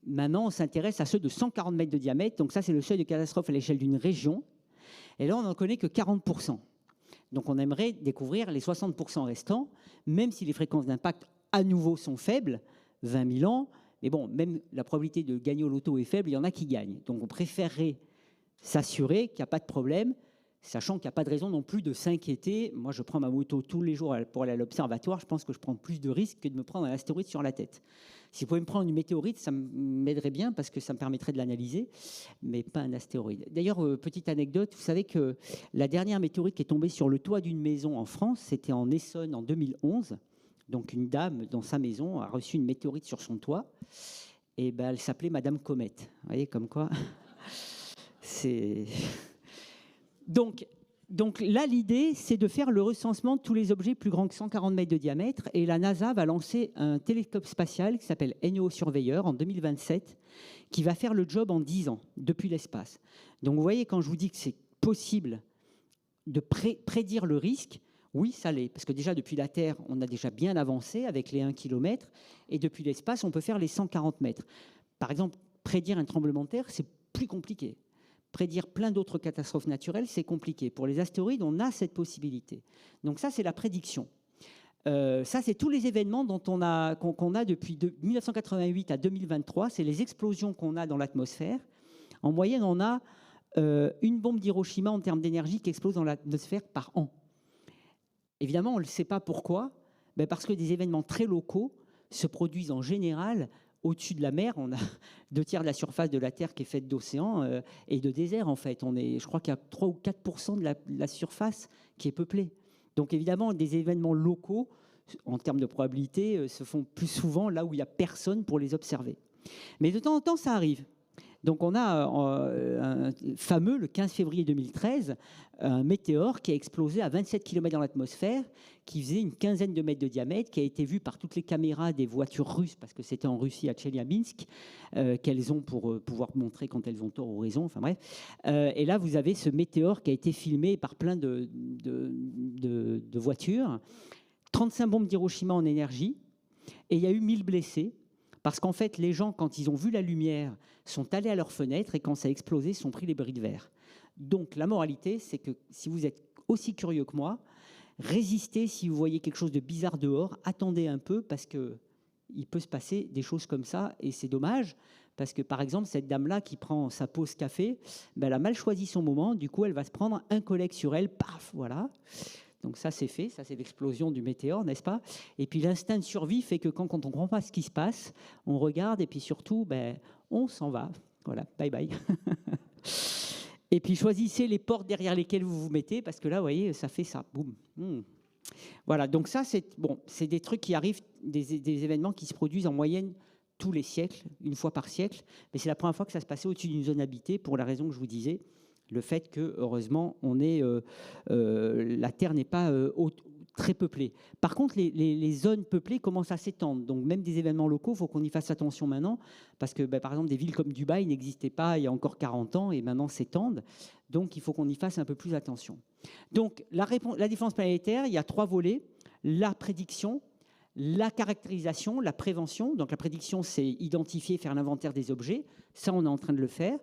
Maintenant, on s'intéresse à ceux de 140 mètres de diamètre. Donc ça, c'est le seuil de catastrophe à l'échelle d'une région. Et là, on n'en connaît que 40%. Donc on aimerait découvrir les 60% restants, même si les fréquences d'impact à nouveau sont faibles, 20 000 ans. Mais bon, même la probabilité de gagner au loto est faible, il y en a qui gagnent. Donc on préférerait s'assurer qu'il n'y a pas de problème, sachant qu'il n'y a pas de raison non plus de s'inquiéter. Moi, je prends ma moto tous les jours pour aller à l'observatoire. Je pense que je prends plus de risques que de me prendre un astéroïde sur la tête. Si vous pouvez me prendre une météorite, ça m'aiderait bien parce que ça me permettrait de l'analyser, mais pas un astéroïde. D'ailleurs, petite anecdote, vous savez que la dernière météorite qui est tombée sur le toit d'une maison en France, c'était en Essonne en 2011. Donc une dame dans sa maison a reçu une météorite sur son toit. Et elle s'appelait Madame Comète. Vous voyez, comme quoi c'est... Donc, Donc là, l'idée, c'est de faire le recensement de tous les objets plus grands que 140 mètres de diamètre. Et la NASA va lancer un télescope spatial qui s'appelle NEO Surveyor en 2027, qui va faire le job en 10 ans, depuis l'espace. Donc vous voyez, quand je vous dis que c'est possible de prédire le risque, oui, ça l'est. Parce que déjà, depuis la Terre, on a déjà bien avancé avec les 1 km. Et depuis l'espace, on peut faire les 140 mètres. Par exemple, prédire un tremblement de terre, c'est plus compliqué. Prédire plein d'autres catastrophes naturelles, c'est compliqué. Pour les astéroïdes, on a cette possibilité. Donc ça, c'est la prédiction. Ça, c'est tous les événements qu'on a depuis 1988 à 2023. C'est les explosions qu'on a dans l'atmosphère. En moyenne, on a une bombe d'Hiroshima en termes d'énergie qui explose dans l'atmosphère par an. Évidemment, on ne sait pas pourquoi. Parce que des événements très locaux se produisent en général au-dessus de la mer. On a 2/3 de la surface de la Terre qui est faite d'océans et de déserts, en fait. Je crois qu'il y a 3 ou 4% de la surface qui est peuplée. Donc, évidemment, des événements locaux, en termes de probabilité, se font plus souvent là où il n'y a personne pour les observer. Mais de temps en temps, ça arrive. Donc, on a un fameux, le 15 février 2013, un météore qui a explosé à 27 km dans l'atmosphère, qui faisait une quinzaine de mètres de diamètre, qui a été vu par toutes les caméras des voitures russes, parce que c'était en Russie, à Tcheliabinsk, qu'elles ont pour pouvoir montrer quand elles ont tort ou raison, enfin bref. Et là, vous avez ce météore qui a été filmé par plein de voitures. 35 bombes d'Hiroshima en énergie, et il y a eu 1000 blessés. Parce qu'en fait, les gens, quand ils ont vu la lumière, sont allés à leurs fenêtres et quand ça a explosé, sont pris les bris de verre. Donc la moralité, c'est que si vous êtes aussi curieux que moi, résistez si vous voyez quelque chose de bizarre dehors, attendez un peu parce qu'il peut se passer des choses comme ça et c'est dommage. Parce que par exemple, cette dame-là qui prend sa pause café, elle a mal choisi son moment, du coup elle va se prendre un collègue sur elle, paf, voilà. Donc ça c'est fait, ça c'est l'explosion du météore, n'est-ce pas? Et puis l'instinct de survie fait que quand on ne comprend pas ce qui se passe, on regarde et puis surtout, on s'en va. Voilà, bye bye. Et puis choisissez les portes derrière lesquelles vous vous mettez, parce que là, vous voyez, ça fait ça, boum. Voilà, donc ça c'est des trucs qui arrivent, des événements qui se produisent en moyenne tous les siècles, une fois par siècle, mais c'est la première fois que ça se passait au-dessus d'une zone habitée, pour la raison que je vous disais. Le fait que, heureusement, la Terre n'est pas très peuplée. Par contre, les zones peuplées commencent à s'étendre. Donc, même des événements locaux, il faut qu'on y fasse attention maintenant. Parce que, par exemple, des villes comme Dubaï n'existaient pas il y a encore 40 ans et maintenant s'étendent. Donc, il faut qu'on y fasse un peu plus attention. Donc, la défense planétaire, il y a 3 volets. La prédiction, la caractérisation, la prévention. Donc, la prédiction, c'est identifier, faire l'inventaire des objets. Ça, on est en train de le faire.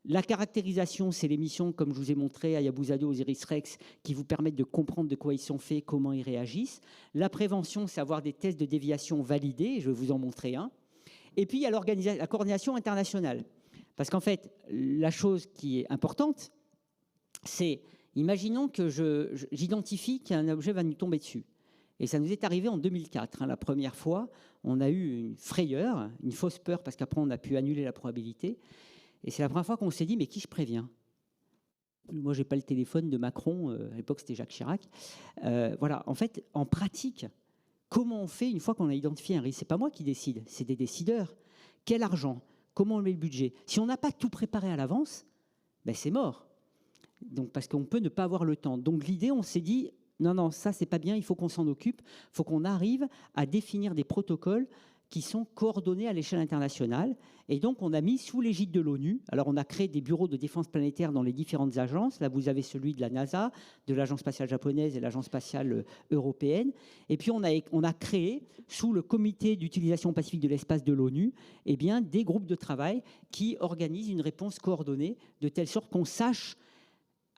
La caractérisation, c'est les missions, comme je vous ai montré, à Yabusado, Osiris-Rex, qui vous permettent de comprendre de quoi ils sont faits, comment ils réagissent. La prévention, c'est avoir des tests de déviation validés, je vais vous en montrer un. Et puis, il y a la coordination internationale. Parce qu'en fait, la chose qui est importante, c'est, imaginons que j'identifie qu'un objet va nous tomber dessus. Et ça nous est arrivé en 2004. La première fois, on a eu une frayeur, une fausse peur, parce qu'après, on a pu annuler la probabilité. Et c'est la première fois qu'on s'est dit, mais qui je préviens? Moi, je n'ai pas le téléphone de Macron, à l'époque c'était Jacques Chirac. Voilà, en fait, en pratique, comment on fait une fois qu'on a identifié un risque? Ce n'est pas moi qui décide, c'est des décideurs. Quel argent? Comment on met le budget? Si on n'a pas tout préparé à l'avance, c'est mort. Donc, parce qu'on peut ne pas avoir le temps. Donc l'idée, on s'est dit, non, ça c'est pas bien, il faut qu'on s'en occupe, il faut qu'on arrive à définir des protocoles qui sont coordonnés à l'échelle internationale. Et donc, on a mis sous l'égide de l'ONU. Alors, on a créé des bureaux de défense planétaire dans les différentes agences. Là, vous avez celui de la NASA, de l'Agence spatiale japonaise et l'Agence spatiale européenne. Et puis, on a créé, sous le comité d'utilisation pacifique de l'espace de l'ONU, des groupes de travail qui organisent une réponse coordonnée, de telle sorte qu'on sache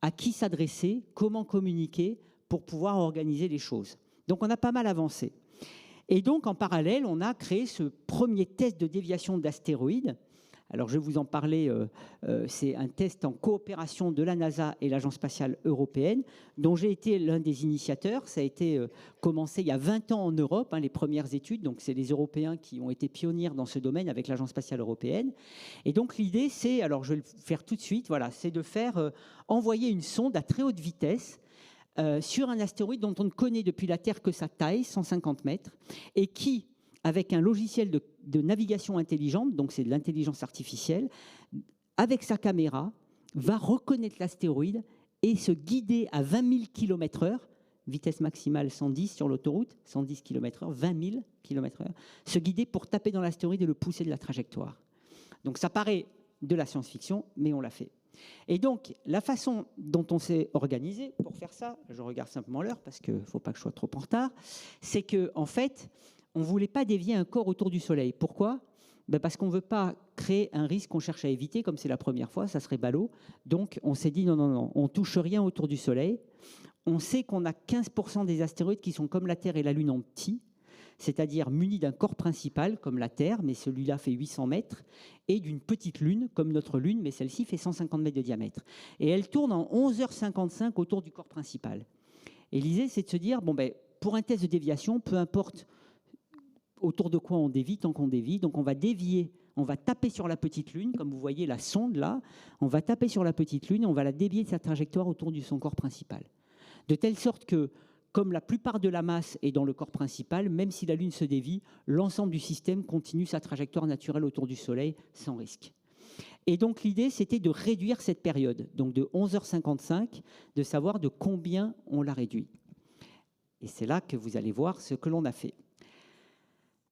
à qui s'adresser, comment communiquer pour pouvoir organiser les choses. Donc, on a pas mal avancé. Et donc, en parallèle, on a créé ce premier test de déviation d'astéroïdes. Alors, je vais vous en parler. C'est un test en coopération de la NASA et l'Agence spatiale européenne, dont j'ai été l'un des initiateurs. Ça a été commencé il y a 20 ans en Europe, les premières études. Donc, c'est les Européens qui ont été pionniers dans ce domaine avec l'Agence spatiale européenne. Et donc, l'idée, c'est, alors je vais le faire tout de suite, voilà, c'est de faire envoyer une sonde à très haute vitesse sur un astéroïde dont on ne connaît depuis la Terre que sa taille, 150 mètres, et qui, avec un logiciel de navigation intelligente, donc c'est de l'intelligence artificielle, avec sa caméra, va reconnaître l'astéroïde et se guider à 20 000 km/h, vitesse maximale 110 sur l'autoroute, 110 km/h, 20 000 km/h, se guider pour taper dans l'astéroïde et le pousser de la trajectoire. Donc ça paraît de la science-fiction, mais on l'a fait. Et donc, la façon dont on s'est organisé pour faire ça, je regarde simplement l'heure parce qu'il ne faut pas que je sois trop en retard, c'est qu'en fait, on ne voulait pas dévier un corps autour du Soleil. Pourquoi ? Parce qu'on ne veut pas créer un risque qu'on cherche à éviter, comme c'est la première fois, ça serait ballot. Donc, on s'est dit non, on ne touche rien autour du Soleil. On sait qu'on a 15% des astéroïdes qui sont comme la Terre et la Lune en petit, c'est-à-dire munis d'un corps principal comme la Terre, mais celui-là fait 800 mètres, et d'une petite Lune comme notre Lune, mais celle-ci fait 150 mètres de diamètre. Et elle tourne en 11h55 autour du corps principal. Et l'idée, c'est de se dire, pour un test de déviation, peu importe autour de quoi on dévie, tant qu'on dévie, donc on va dévier, on va taper sur la petite Lune, comme vous voyez la sonde là, on va taper sur la petite Lune, on va la dévier de sa trajectoire autour de son corps principal. De telle sorte que, comme la plupart de la masse est dans le corps principal, même si la Lune se dévie, l'ensemble du système continue sa trajectoire naturelle autour du Soleil sans risque. Et donc l'idée, c'était de réduire cette période, donc de 11h55, de savoir de combien on la réduit. Et c'est là que vous allez voir ce que l'on a fait.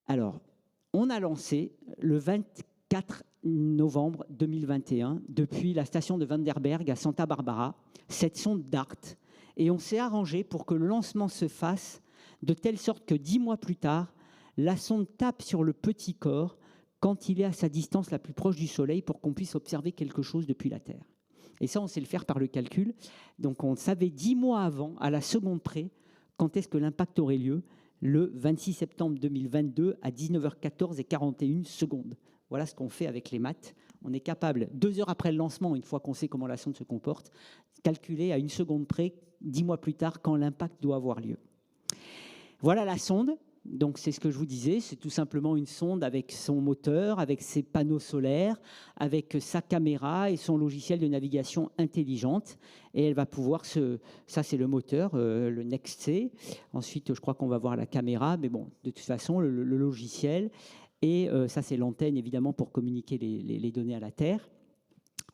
Alors, on a lancé le 24 novembre 2021, depuis la station de Vandenberg à Santa Barbara, cette sonde DART. Et on s'est arrangé pour que le lancement se fasse de telle sorte que 10 mois plus tard, la sonde tape sur le petit corps quand il est à sa distance la plus proche du Soleil pour qu'on puisse observer quelque chose depuis la Terre. Et ça, on sait le faire par le calcul. Donc, on savait 10 mois avant, à la seconde près, quand est-ce que l'impact aurait lieu, le 26 septembre 2022 à 19h14 et 41 secondes. Voilà ce qu'on fait avec les maths. On est capable, 2 heures après le lancement, une fois qu'on sait comment la sonde se comporte, calculer à une seconde près, 10 mois plus tard, quand l'impact doit avoir lieu. Voilà la sonde. Donc c'est ce que je vous disais, c'est tout simplement une sonde avec son moteur, avec ses panneaux solaires, avec sa caméra et son logiciel de navigation intelligente. Et elle va pouvoir ça c'est le moteur, le NextC. Ensuite, je crois qu'on va voir la caméra, mais bon, de toute façon, le logiciel. Et ça c'est l'antenne, évidemment, pour communiquer les données à la Terre.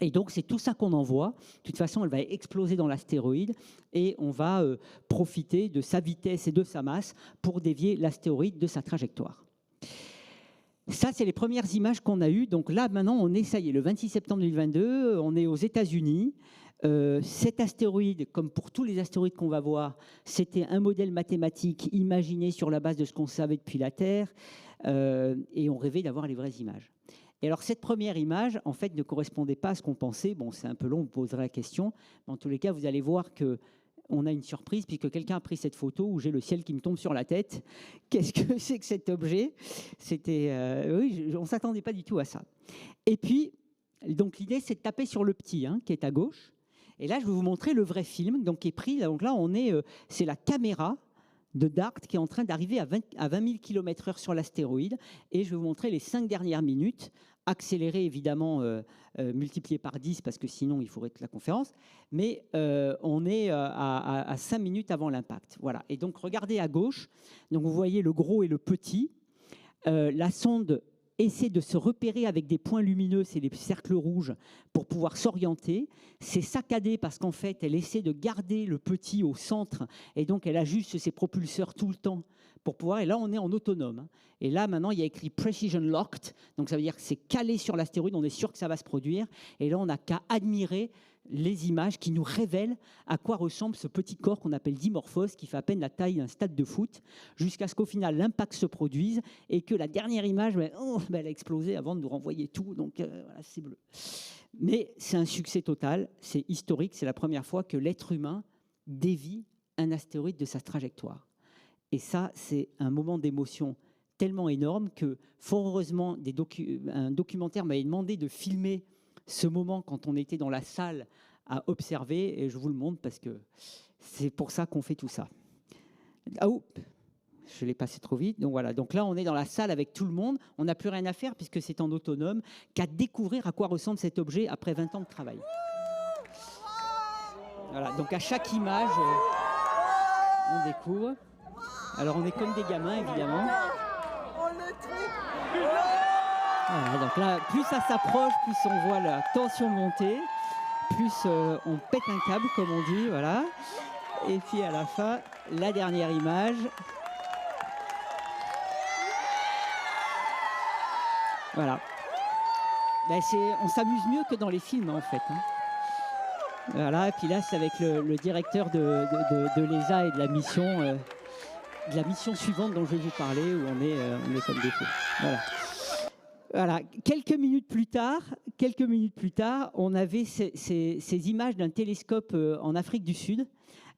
Et donc, c'est tout ça qu'on envoie. De toute façon, elle va exploser dans l'astéroïde et on va profiter de sa vitesse et de sa masse pour dévier l'astéroïde de sa trajectoire. Ça, c'est les premières images qu'on a eues. Donc là, maintenant, on est, ça y est, le 26 septembre 2022, on est aux États-Unis. Cet astéroïde, comme pour tous les astéroïdes qu'on va voir, c'était un modèle mathématique imaginé sur la base de ce qu'on savait depuis la Terre et on rêvait d'avoir les vraies images. Et alors, cette première image, en fait, ne correspondait pas à ce qu'on pensait. Bon, c'est un peu long, on poserait la question. Mais en tous les cas, vous allez voir qu'on a une surprise, puisque quelqu'un a pris cette photo où j'ai le ciel qui me tombe sur la tête. Qu'est-ce que c'est que cet objet ? C'était, oui, on ne s'attendait pas du tout à ça. Et puis, donc, l'idée, c'est de taper sur le petit, qui est à gauche. Et là, je vais vous montrer le vrai film, donc, qui est pris. Donc là, c'est la caméra de DART qui est en train d'arriver à 20 000 km/h sur l'astéroïde. Et je vais vous montrer les 5 dernières minutes, accélérées évidemment, multipliées par 10, parce que sinon il faudrait toute la conférence. Mais on est à 5 minutes avant l'impact. Voilà. Et donc regardez à gauche, donc vous voyez le gros et le petit. La sonde essaie de se repérer avec des points lumineux, c'est les cercles rouges, pour pouvoir s'orienter. C'est saccadé parce qu'en fait, elle essaie de garder le petit au centre et donc elle ajuste ses propulseurs tout le temps pour pouvoir. Et là, on est en autonome. Et là, maintenant, il y a écrit Precision Locked, donc ça veut dire que c'est calé sur l'astéroïde, on est sûr que ça va se produire. Et là, on n'a qu'à admirer les images qui nous révèlent à quoi ressemble ce petit corps qu'on appelle Dimorphos, qui fait à peine la taille d'un stade de foot, jusqu'à ce qu'au final l'impact se produise et que la dernière image, elle a explosé avant de nous renvoyer tout, donc voilà, c'est bleu. Mais c'est un succès total, c'est historique, c'est la première fois que l'être humain dévie un astéroïde de sa trajectoire. Et ça, c'est un moment d'émotion tellement énorme que, fort heureusement, un documentaire m'avait demandé de filmer ce moment quand on était dans la salle à observer, et je vous le montre parce que c'est pour ça qu'on fait tout ça. Ah, oups, je l'ai passé trop vite. Donc voilà, donc là on est dans la salle avec tout le monde, on n'a plus rien à faire puisque c'est en autonome, qu'à découvrir à quoi ressemble cet objet après 20 ans de travail. Voilà, donc à chaque image, on découvre. Alors on est comme des gamins évidemment. Voilà, donc là, plus ça s'approche, plus on voit la tension monter. plus on pète un câble, comme on dit, voilà. Et puis à la fin, la dernière image. Voilà. Ben on s'amuse mieux que dans les films, en fait. Hein. Voilà, et puis là, c'est avec le directeur de l'ESA et de la mission suivante dont je vais vous parler, où on est comme des fous. Voilà. Voilà. Quelques minutes plus tard, on avait ces images d'un télescope en Afrique du Sud,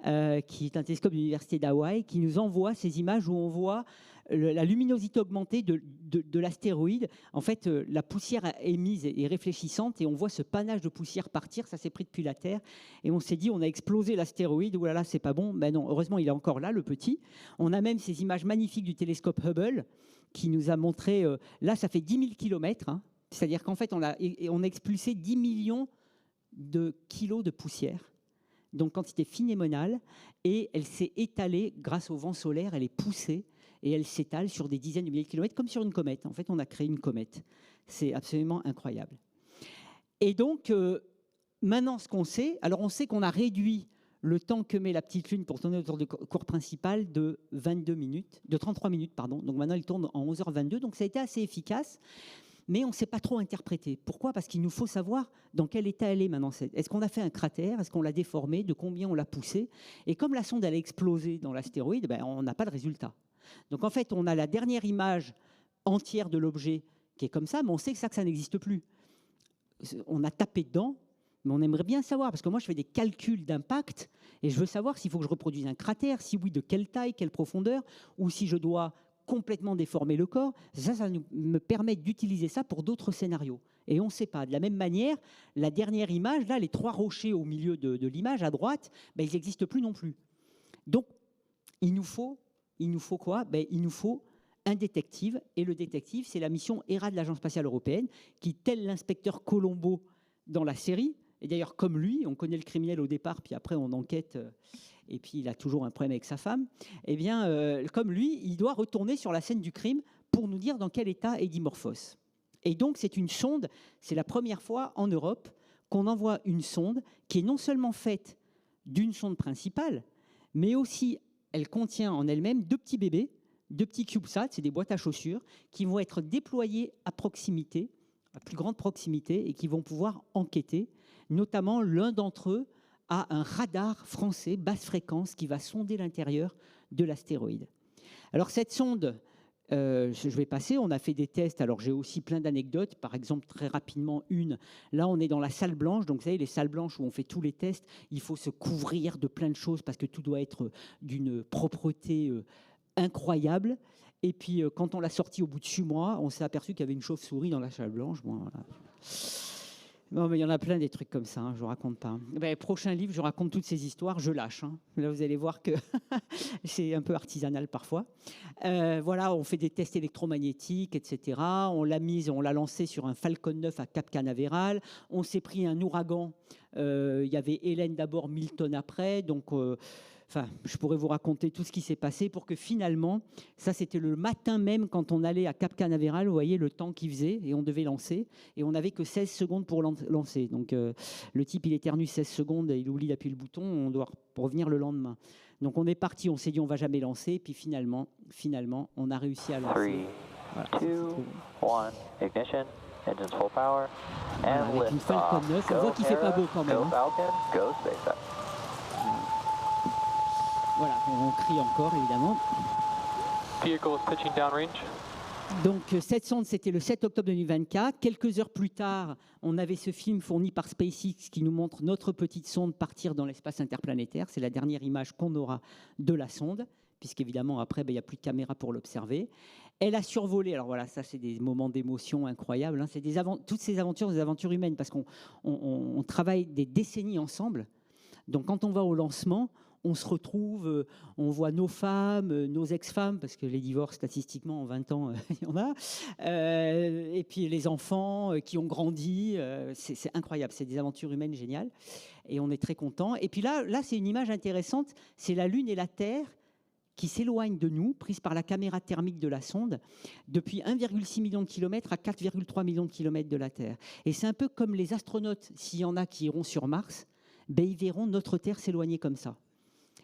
qui est un télescope de l'université d'Hawaï, qui nous envoie ces images où on voit la luminosité augmentée de l'astéroïde. En fait, la poussière émise est réfléchissante et on voit ce panache de poussière partir. Ça s'est pris depuis la Terre. Et on s'est dit, on a explosé l'astéroïde. Ouh là là, c'est pas bon. Ben non, heureusement, il est encore là, le petit. On a même ces images magnifiques du télescope Hubble qui nous a montré... là, ça fait 10 000 kilomètres. Hein. C'est-à-dire qu'en fait, on a expulsé 10 millions de kilos de poussière. Donc, quantité phénoménale. Et elle s'est étalée grâce au vent solaire. Elle est poussée. Et elle s'étale sur des dizaines de milliers de kilomètres, comme sur une comète. En fait, on a créé une comète. C'est absolument incroyable. Et donc, maintenant, ce qu'on sait, alors on sait qu'on a réduit le temps que met la petite lune pour tourner autour du cours principal de 33 minutes, pardon. Donc maintenant, elle tourne en 11h22. Donc ça a été assez efficace. Mais on ne sait pas trop interpréter. Pourquoi ? Parce qu'il nous faut savoir dans quel état elle est maintenant. Est-ce qu'on a fait un cratère ? Est-ce qu'on l'a déformé ? De combien on l'a poussé ? Et comme la sonde elle a explosé dans l'astéroïde, ben, on n'a pas de résultat. Donc en fait, on a la dernière image entière de l'objet qui est comme ça, mais on sait que ça n'existe plus. On a tapé dedans, mais on aimerait bien savoir, parce que moi je fais des calculs d'impact, et je veux savoir s'il faut que je reproduise un cratère, si oui, de quelle taille, quelle profondeur, ou si je dois complètement déformer le corps. Ça me permet d'utiliser ça pour d'autres scénarios. Et on ne sait pas. De la même manière, la dernière image, là, les 3 rochers au milieu de l'image, à droite, ben, ils n'existent plus non plus. Donc, il nous faut quoi ? Ben, il nous faut un détective. Et le détective, c'est la mission ERA de l'Agence spatiale européenne, qui, tel l'inspecteur Colombo dans la série, et d'ailleurs comme lui, on connaît le criminel au départ, puis après on enquête, et puis il a toujours un problème avec sa femme, eh bien, comme lui, il doit retourner sur la scène du crime pour nous dire dans quel état est Dimorphos. Et donc c'est une sonde, c'est la première fois en Europe qu'on envoie une sonde qui est non seulement faite d'une sonde principale, mais aussi elle contient en elle-même 2 petits bébés, 2 petits CubeSats, c'est des boîtes à chaussures, qui vont être déployés à proximité, à plus grande proximité, et qui vont pouvoir enquêter. Notamment, l'un d'entre eux a un radar français basse fréquence qui va sonder l'intérieur de l'astéroïde. Alors cette sonde, je vais passer, on a fait des tests, alors j'ai aussi plein d'anecdotes, par exemple très rapidement là on est dans la salle blanche, donc vous savez les salles blanches où on fait tous les tests, il faut se couvrir de plein de choses parce que tout doit être d'une propreté incroyable. Et puis quand on l'a sorti au bout de 6 mois, on s'est aperçu qu'il y avait une chauve-souris dans la salle blanche. Bon, voilà. Non, mais il y en a plein des trucs comme ça, hein, je ne raconte pas. Ben, prochain livre, je raconte toutes ces histoires, je lâche. Hein. Là, vous allez voir que c'est un peu artisanal parfois. Voilà, on fait des tests électromagnétiques, etc. On l'a lancé sur un Falcon 9 à Cap Canaveral. On s'est pris un ouragan. Il y avait Hélène d'abord, Milton après. Donc, je pourrais vous raconter tout ce qui s'est passé pour que finalement, ça c'était le matin même quand on allait à Cap Canaveral, vous voyez le temps qu'il faisait et on devait lancer et on n'avait que 16 secondes pour lancer. Donc le type il éternue 16 secondes et il oublie d'appuyer le bouton, on doit revenir le lendemain. Donc on est parti, on s'est dit on va jamais lancer, puis finalement on a réussi à lancer. 3, 2, 1, ignition, engines full power, voilà, and avec une Falcon 9, on voit qu'il fait pas beau quand même. Go Hein. Falcon, go SpaceX. Voilà, on crie encore évidemment. Vehicles pitching downrange. Donc cette sonde, c'était le 7 octobre 2024. Quelques heures plus tard, on avait ce film fourni par SpaceX qui nous montre notre petite sonde partir dans l'espace interplanétaire. C'est la dernière image qu'on aura de la sonde, puisqu'évidemment après, il n'y a plus de caméra pour l'observer. Elle a survolé, alors voilà, ça c'est des moments d'émotion incroyables. Hein. C'est toutes ces aventures, des aventures humaines, parce qu'on travaille des décennies ensemble. Donc quand on va au lancement, on se retrouve, on voit nos femmes, nos ex-femmes, parce que les divorces, statistiquement, en 20 ans, il y en a. Et puis les enfants qui ont grandi. C'est incroyable, c'est des aventures humaines géniales. Et on est très contents. Et puis là c'est une image intéressante. C'est la Lune et la Terre qui s'éloigne de nous, prise par la caméra thermique de la sonde, depuis 1,6 million de kilomètres à 4,3 millions de kilomètres de la Terre. Et c'est un peu comme les astronautes, s'il y en a qui iront sur Mars, ben ils verront notre Terre s'éloigner comme ça.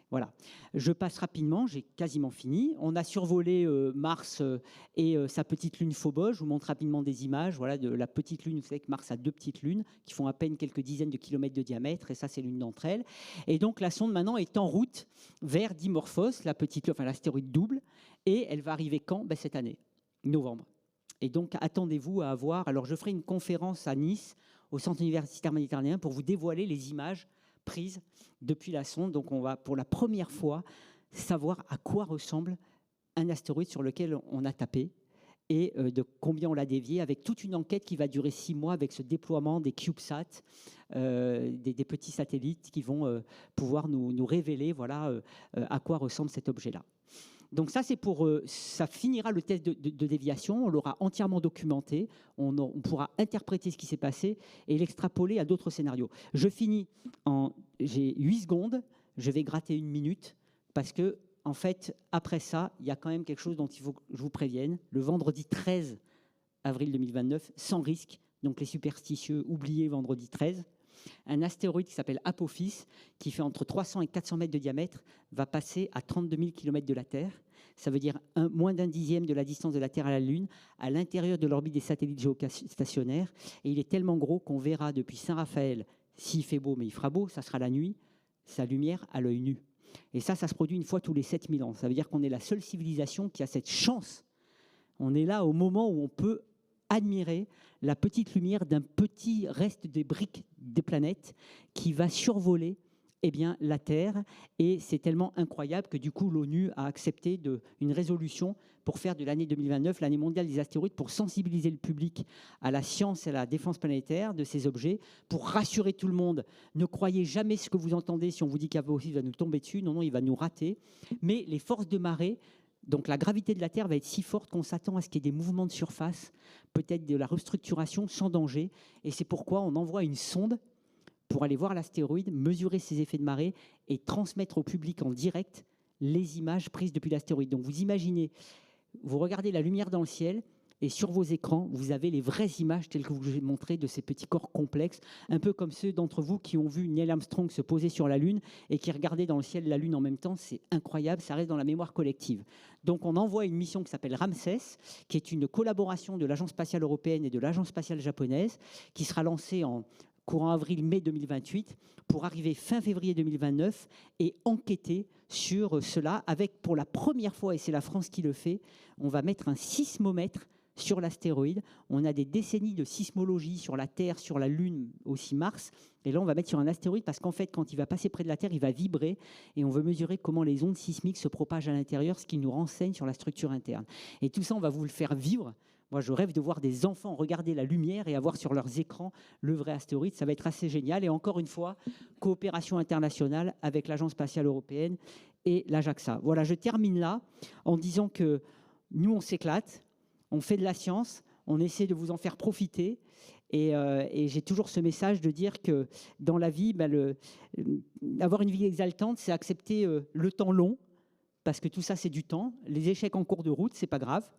Voilà, je passe rapidement, j'ai quasiment fini. On a survolé Mars et sa petite lune Phobos. Je vous montre rapidement des images voilà, de la petite lune. Vous savez que Mars a 2 petites lunes qui font à peine quelques dizaines de kilomètres de diamètre, et ça, c'est l'une d'entre elles. Et donc, la sonde maintenant est en route vers Dimorphos, l'astéroïde double, et elle va arriver quand? Ben, cette année, novembre. Et donc, attendez-vous à avoir... Alors, je ferai une conférence à Nice, au Centre universitaire méditerranéen, pour vous dévoiler les images prises depuis la sonde. Donc on va pour la première fois savoir à quoi ressemble un astéroïde sur lequel on a tapé et de combien on l'a dévié, avec toute une enquête qui va durer 6 mois avec ce déploiement des CubeSats, des petits satellites qui vont pouvoir nous révéler voilà, à quoi ressemble cet objet-là. Donc ça, c'est pour, ça finira le test de déviation, on l'aura entièrement documenté, on pourra interpréter ce qui s'est passé et l'extrapoler à d'autres scénarios. Je finis j'ai 8 secondes, je vais gratter 1 minute, parce que, en fait, après ça, il y a quand même quelque chose dont il faut que je vous prévienne. Le vendredi 13 avril 2029, sans risque, donc les superstitieux, oubliez vendredi 13, un astéroïde qui s'appelle Apophis, qui fait entre 300 et 400 mètres de diamètre, va passer à 32 000 km de la Terre. Ça veut dire moins d'un dixième de la distance de la Terre à la Lune, à l'intérieur de l'orbite des satellites géostationnaires. Et il est tellement gros qu'on verra depuis Saint-Raphaël, s'il fait beau, mais il fera beau, ça sera la nuit, sa lumière à l'œil nu. Et ça se produit une fois tous les 7000 ans. Ça veut dire qu'on est la seule civilisation qui a cette chance. On est là au moment où on peut admirer la petite lumière d'un petit reste des briques des planètes qui va survoler la Terre. Et c'est tellement incroyable que du coup l'ONU a accepté une résolution pour faire de l'année 2029 l'année mondiale des astéroïdes, pour sensibiliser le public à la science et à la défense planétaire de ces objets, pour rassurer tout le monde. Ne croyez jamais ce que vous entendez si on vous dit qu'Apophis va nous tomber dessus. Non, non, il va nous rater. Mais les forces de marée, donc la gravité de la Terre va être si forte qu'on s'attend à ce qu'il y ait des mouvements de surface, peut-être de la restructuration sans danger. Et c'est pourquoi on envoie une sonde pour aller voir l'astéroïde, mesurer ses effets de marée et transmettre au public en direct les images prises depuis l'astéroïde. Donc vous imaginez, vous regardez la lumière dans le ciel et sur vos écrans, vous avez les vraies images telles que je vous ai montré de ces petits corps complexes, un peu comme ceux d'entre vous qui ont vu Neil Armstrong se poser sur la Lune et qui regardaient dans le ciel la Lune en même temps. C'est incroyable, ça reste dans la mémoire collective. Donc on envoie une mission qui s'appelle Ramsès, qui est une collaboration de l'Agence spatiale européenne et de l'Agence spatiale japonaise, qui sera lancée en courant avril-mai 2028, pour arriver fin février 2029 et enquêter sur cela avec, pour la première fois, et c'est la France qui le fait, on va mettre un sismomètre sur l'astéroïde. On a des décennies de sismologie sur la Terre, sur la Lune, aussi Mars. Et là, on va mettre sur un astéroïde parce qu'en fait, quand il va passer près de la Terre, il va vibrer et on veut mesurer comment les ondes sismiques se propagent à l'intérieur, ce qui nous renseigne sur la structure interne. Et tout ça, on va vous le faire vivre. Moi, je rêve de voir des enfants regarder la lumière et avoir sur leurs écrans le vrai astéroïde. Ça va être assez génial. Et encore une fois, coopération internationale avec l'Agence spatiale européenne et la JAXA. Voilà, je termine là en disant que nous, on s'éclate, on fait de la science, on essaie de vous en faire profiter. Et j'ai toujours ce message de dire que dans la vie, avoir une vie exaltante, c'est accepter le temps long, parce que tout ça, c'est du temps. Les échecs en cours de route, c'est pas grave.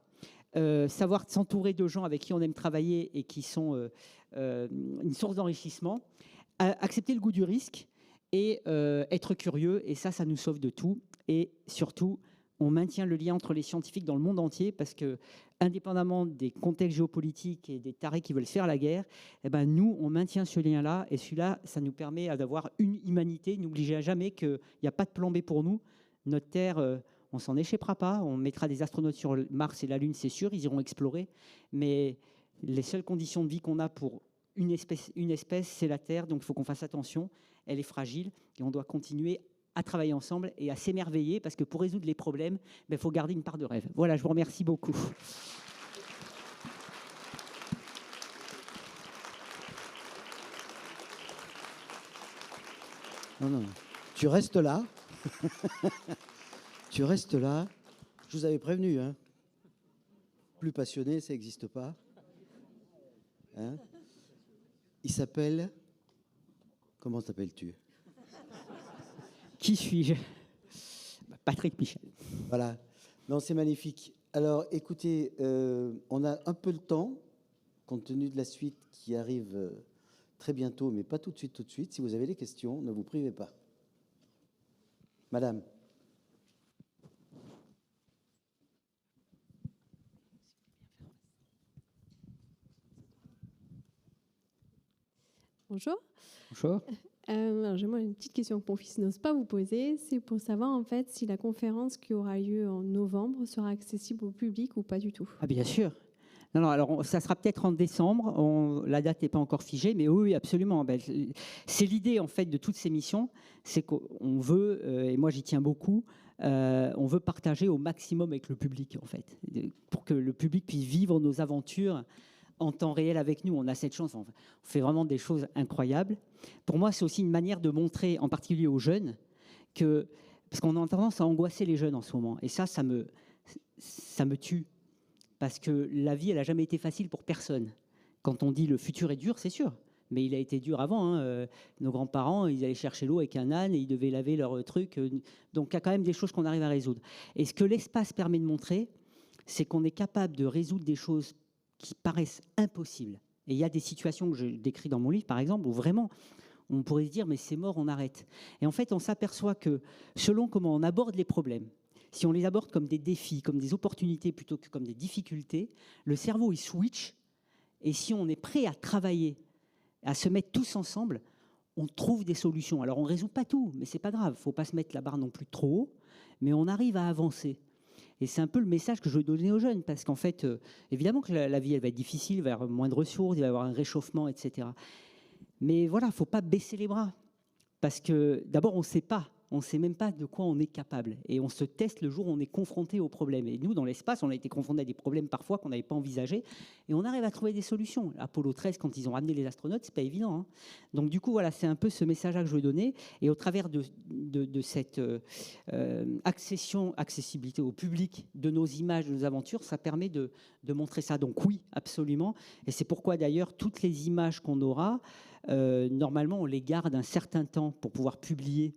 Savoir s'entourer de gens avec qui on aime travailler et qui sont une source d'enrichissement, accepter le goût du risque et être curieux, et ça nous sauve de tout. Et surtout, on maintient le lien entre les scientifiques dans le monde entier, parce que, indépendamment des contextes géopolitiques et des tarés qui veulent faire la guerre, nous, on maintient ce lien-là, et celui-là, ça nous permet d'avoir une humanité. N'oubliez jamais qu'il n'y a pas de plan B pour nous. Notre Terre... on s'en échappera pas, on mettra des astronautes sur Mars et la Lune, c'est sûr, ils iront explorer, mais les seules conditions de vie qu'on a pour une espèce, c'est la Terre, donc il faut qu'on fasse attention, elle est fragile, et on doit continuer à travailler ensemble et à s'émerveiller, parce que pour résoudre les problèmes, il faut garder une part de rêve. Voilà, je vous remercie beaucoup. Non, non, tu restes là. Tu restes là. Je vous avais prévenu. Hein. Plus passionné, ça n'existe pas. Hein. Il s'appelle... Comment t'appelles-tu? Qui suis-je? Patrick Michel. Voilà. Non, c'est magnifique. Alors, écoutez, on a un peu le temps, compte tenu de la suite qui arrive très bientôt, mais pas tout de suite, tout de suite. Si vous avez des questions, ne vous privez pas. Madame. Bonjour. Bonjour. Alors, j'aimerais une petite question que mon fils n'ose pas vous poser. C'est pour savoir en fait si la conférence qui aura lieu en novembre sera accessible au public ou pas du tout. Ah bien sûr. Non, non, alors ça sera peut-être en décembre. La date n'est pas encore figée, mais oui, absolument. Ben, c'est l'idée en fait de toutes ces missions, c'est qu'on veut, et moi j'y tiens beaucoup, on veut partager au maximum avec le public en fait, pour que le public puisse vivre nos aventures en temps réel avec nous. On a cette chance, on fait vraiment des choses incroyables. Pour moi, c'est aussi une manière de montrer, en particulier aux jeunes, parce qu'on a tendance à angoisser les jeunes en ce moment, et ça me tue. Parce que la vie, elle n'a jamais été facile pour personne. Quand on dit le futur est dur, c'est sûr. Mais il a été dur avant. Nos grands-parents, ils allaient chercher l'eau avec un âne et ils devaient laver leurs trucs. Donc, il y a quand même des choses qu'on arrive à résoudre. Et ce que l'espace permet de montrer, c'est qu'on est capable de résoudre des choses qui paraissent impossibles. Et il y a des situations que je décris dans mon livre, par exemple, où vraiment, on pourrait se dire, mais c'est mort, on arrête. Et en fait, on s'aperçoit que selon comment on aborde les problèmes, si on les aborde comme des défis, comme des opportunités plutôt que comme des difficultés, le cerveau, il switch. Et si on est prêt à travailler, à se mettre tous ensemble, on trouve des solutions. Alors, on ne résout pas tout, mais ce n'est pas grave. Il ne faut pas se mettre la barre non plus trop haut, mais on arrive à avancer. Et c'est un peu le message que je veux donner aux jeunes, parce qu'en fait, évidemment que la vie, elle va être difficile, il va y avoir moins de ressources, il va y avoir un réchauffement, etc. Mais voilà, il ne faut pas baisser les bras. Parce que d'abord, on ne sait pas. On ne sait même pas de quoi on est capable. Et on se teste le jour où on est confronté aux problèmes. Et nous, dans l'espace, on a été confrontés à des problèmes parfois qu'on n'avait pas envisagés. Et on arrive à trouver des solutions. Apollo 13, quand ils ont ramené les astronautes, ce n'est pas évident. Hein. Donc du coup, voilà, c'est un peu ce message-là que je veux donner. Et au travers de cette accessibilité au public de nos images, de nos aventures, ça permet de montrer ça. Donc oui, absolument. Et c'est pourquoi d'ailleurs, toutes les images qu'on aura, normalement, on les garde un certain temps pour pouvoir publier,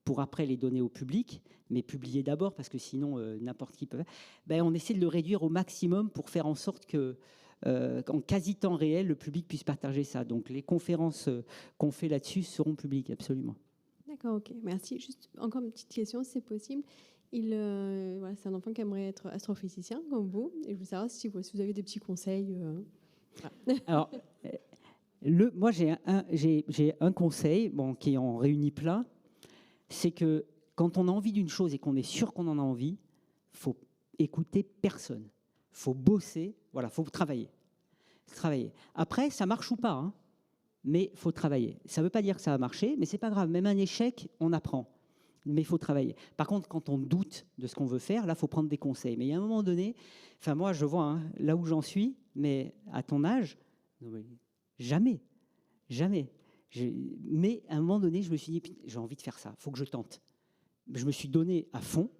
pour après les donner au public, mais publier d'abord, parce que sinon, n'importe qui peut. Ben, on essaie de le réduire au maximum pour faire en sorte qu'en quasi-temps réel, le public puisse partager ça. Donc, les conférences qu'on fait là-dessus seront publiques, absolument. D'accord, ok, merci. Juste encore une petite question, si c'est possible. Voilà, c'est un enfant qui aimerait être astrophysicien, comme vous. Et je veux savoir si vous avez des petits conseils. Voilà. Alors, moi, j'ai un conseil qui en réunit plein. C'est que quand on a envie d'une chose et qu'on est sûr qu'on en a envie, il faut écouter personne. Il faut bosser, voilà, il faut travailler. Après, ça marche ou pas, hein, mais il faut travailler. Ça ne veut pas dire que ça va marcher, mais ce n'est pas grave. Même un échec, on apprend. Mais il faut travailler. Par contre, quand on doute de ce qu'on veut faire, là, il faut prendre des conseils. Mais il y a un moment donné, enfin moi, je vois là où j'en suis, mais à ton âge, jamais. Mais à un moment donné, je me suis dit, j'ai envie de faire ça, il faut que je tente. Je me suis donné à fond,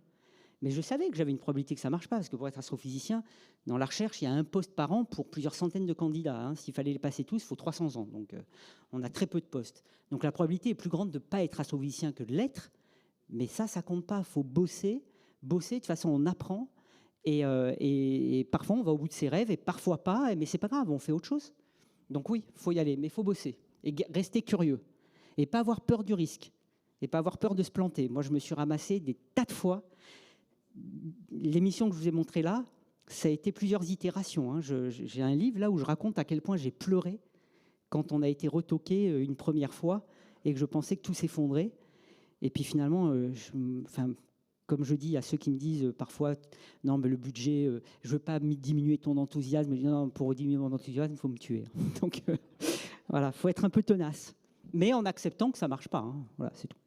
mais je savais que j'avais une probabilité que ça ne marche pas, parce que pour être astrophysicien, dans la recherche, il y a un poste par an pour plusieurs centaines de candidats. Hein. S'il fallait les passer tous, il faut 300 ans. Donc, on a très peu de postes. Donc, la probabilité est plus grande de ne pas être astrophysicien que de l'être, mais ça ne compte pas. Il faut bosser. De toute façon, on apprend, et parfois, on va au bout de ses rêves, et parfois pas, mais ce n'est pas grave, on fait autre chose. Donc oui, il faut y aller, mais il faut bosser. Et rester curieux, et pas avoir peur du risque, et pas avoir peur de se planter. Moi, je me suis ramassé des tas de fois. L'émission que je vous ai montrée là, ça a été plusieurs itérations. Hein. J'ai un livre là où je raconte à quel point j'ai pleuré quand on a été retoqué une première fois et que je pensais que tout s'effondrait. Et puis finalement, comme je dis à ceux qui me disent parfois, non, mais le budget, je ne veux pas diminuer ton enthousiasme. Je dis, non, pour diminuer mon enthousiasme, il faut me tuer. Donc, voilà, il faut être un peu tenace, mais en acceptant que ça ne marche pas. Hein. Voilà, c'est tout.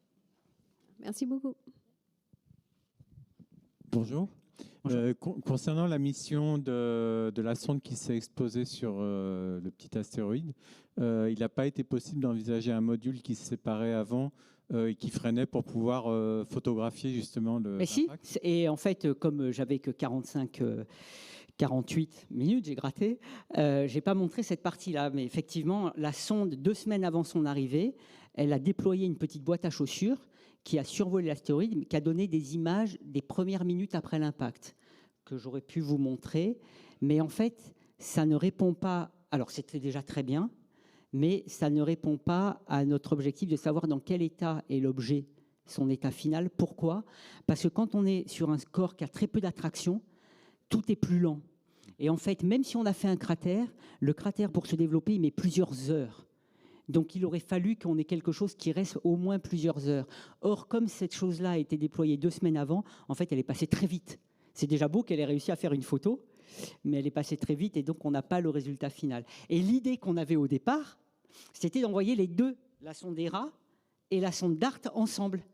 Merci beaucoup. Bonjour. Concernant la mission de la sonde qui s'est exposée sur le petit astéroïde, il n'a pas été possible d'envisager un module qui se séparait avant et qui freinait pour pouvoir photographier justement le. Mais si, et en fait, comme j'avais que 48 minutes, j'ai gratté, je n'ai pas montré cette partie-là. Mais effectivement, la sonde, 2 semaines avant son arrivée, elle a déployé une petite boîte à chaussures qui a survolé l'astéroïde, qui a donné des images des premières minutes après l'impact, que j'aurais pu vous montrer. Mais en fait, ça ne répond pas... Alors, c'était déjà très bien, mais ça ne répond pas à notre objectif de savoir dans quel état est l'objet, son état final. Pourquoi ? Parce que quand on est sur un corps qui a très peu d'attraction, tout est plus lent. Et en fait, même si on a fait un cratère, le cratère, pour se développer, il met plusieurs heures. Donc, il aurait fallu qu'on ait quelque chose qui reste au moins plusieurs heures. Or, comme cette chose-là a été déployée 2 semaines avant, en fait, elle est passée très vite. C'est déjà beau qu'elle ait réussi à faire une photo, mais elle est passée très vite et donc on n'a pas le résultat final. Et l'idée qu'on avait au départ, c'était d'envoyer les deux, la sonde ERA et la sonde DART, ensemble.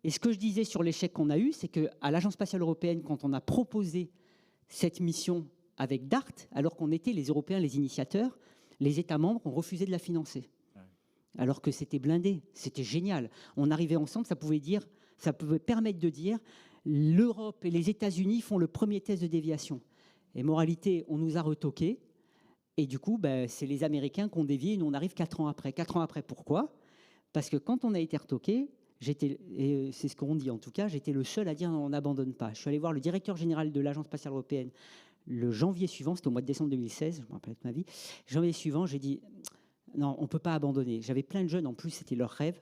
Et ce que je disais sur l'échec qu'on a eu, c'est qu'à l'Agence spatiale européenne, quand on a proposé cette mission avec DART, alors qu'on était les Européens les initiateurs, les États membres ont refusé de la financer. Alors que c'était blindé, c'était génial. On arrivait ensemble, ça pouvait permettre de dire l'Europe et les États-Unis font le premier test de déviation. Et moralité, on nous a retoqué. Et du coup, c'est les Américains qui ont dévié et nous on arrive 4 ans après. 4 ans après, pourquoi ? Parce que quand on a été retoqué, et c'est ce qu'on dit en tout cas, j'étais le seul à dire on n'abandonne pas. Je suis allé voir le directeur général de l'Agence spatiale européenne le janvier suivant, c'était au mois de décembre 2016, je me rappelle de ma vie. Janvier suivant, j'ai dit non, on ne peut pas abandonner. J'avais plein de jeunes, en plus, c'était leur rêve.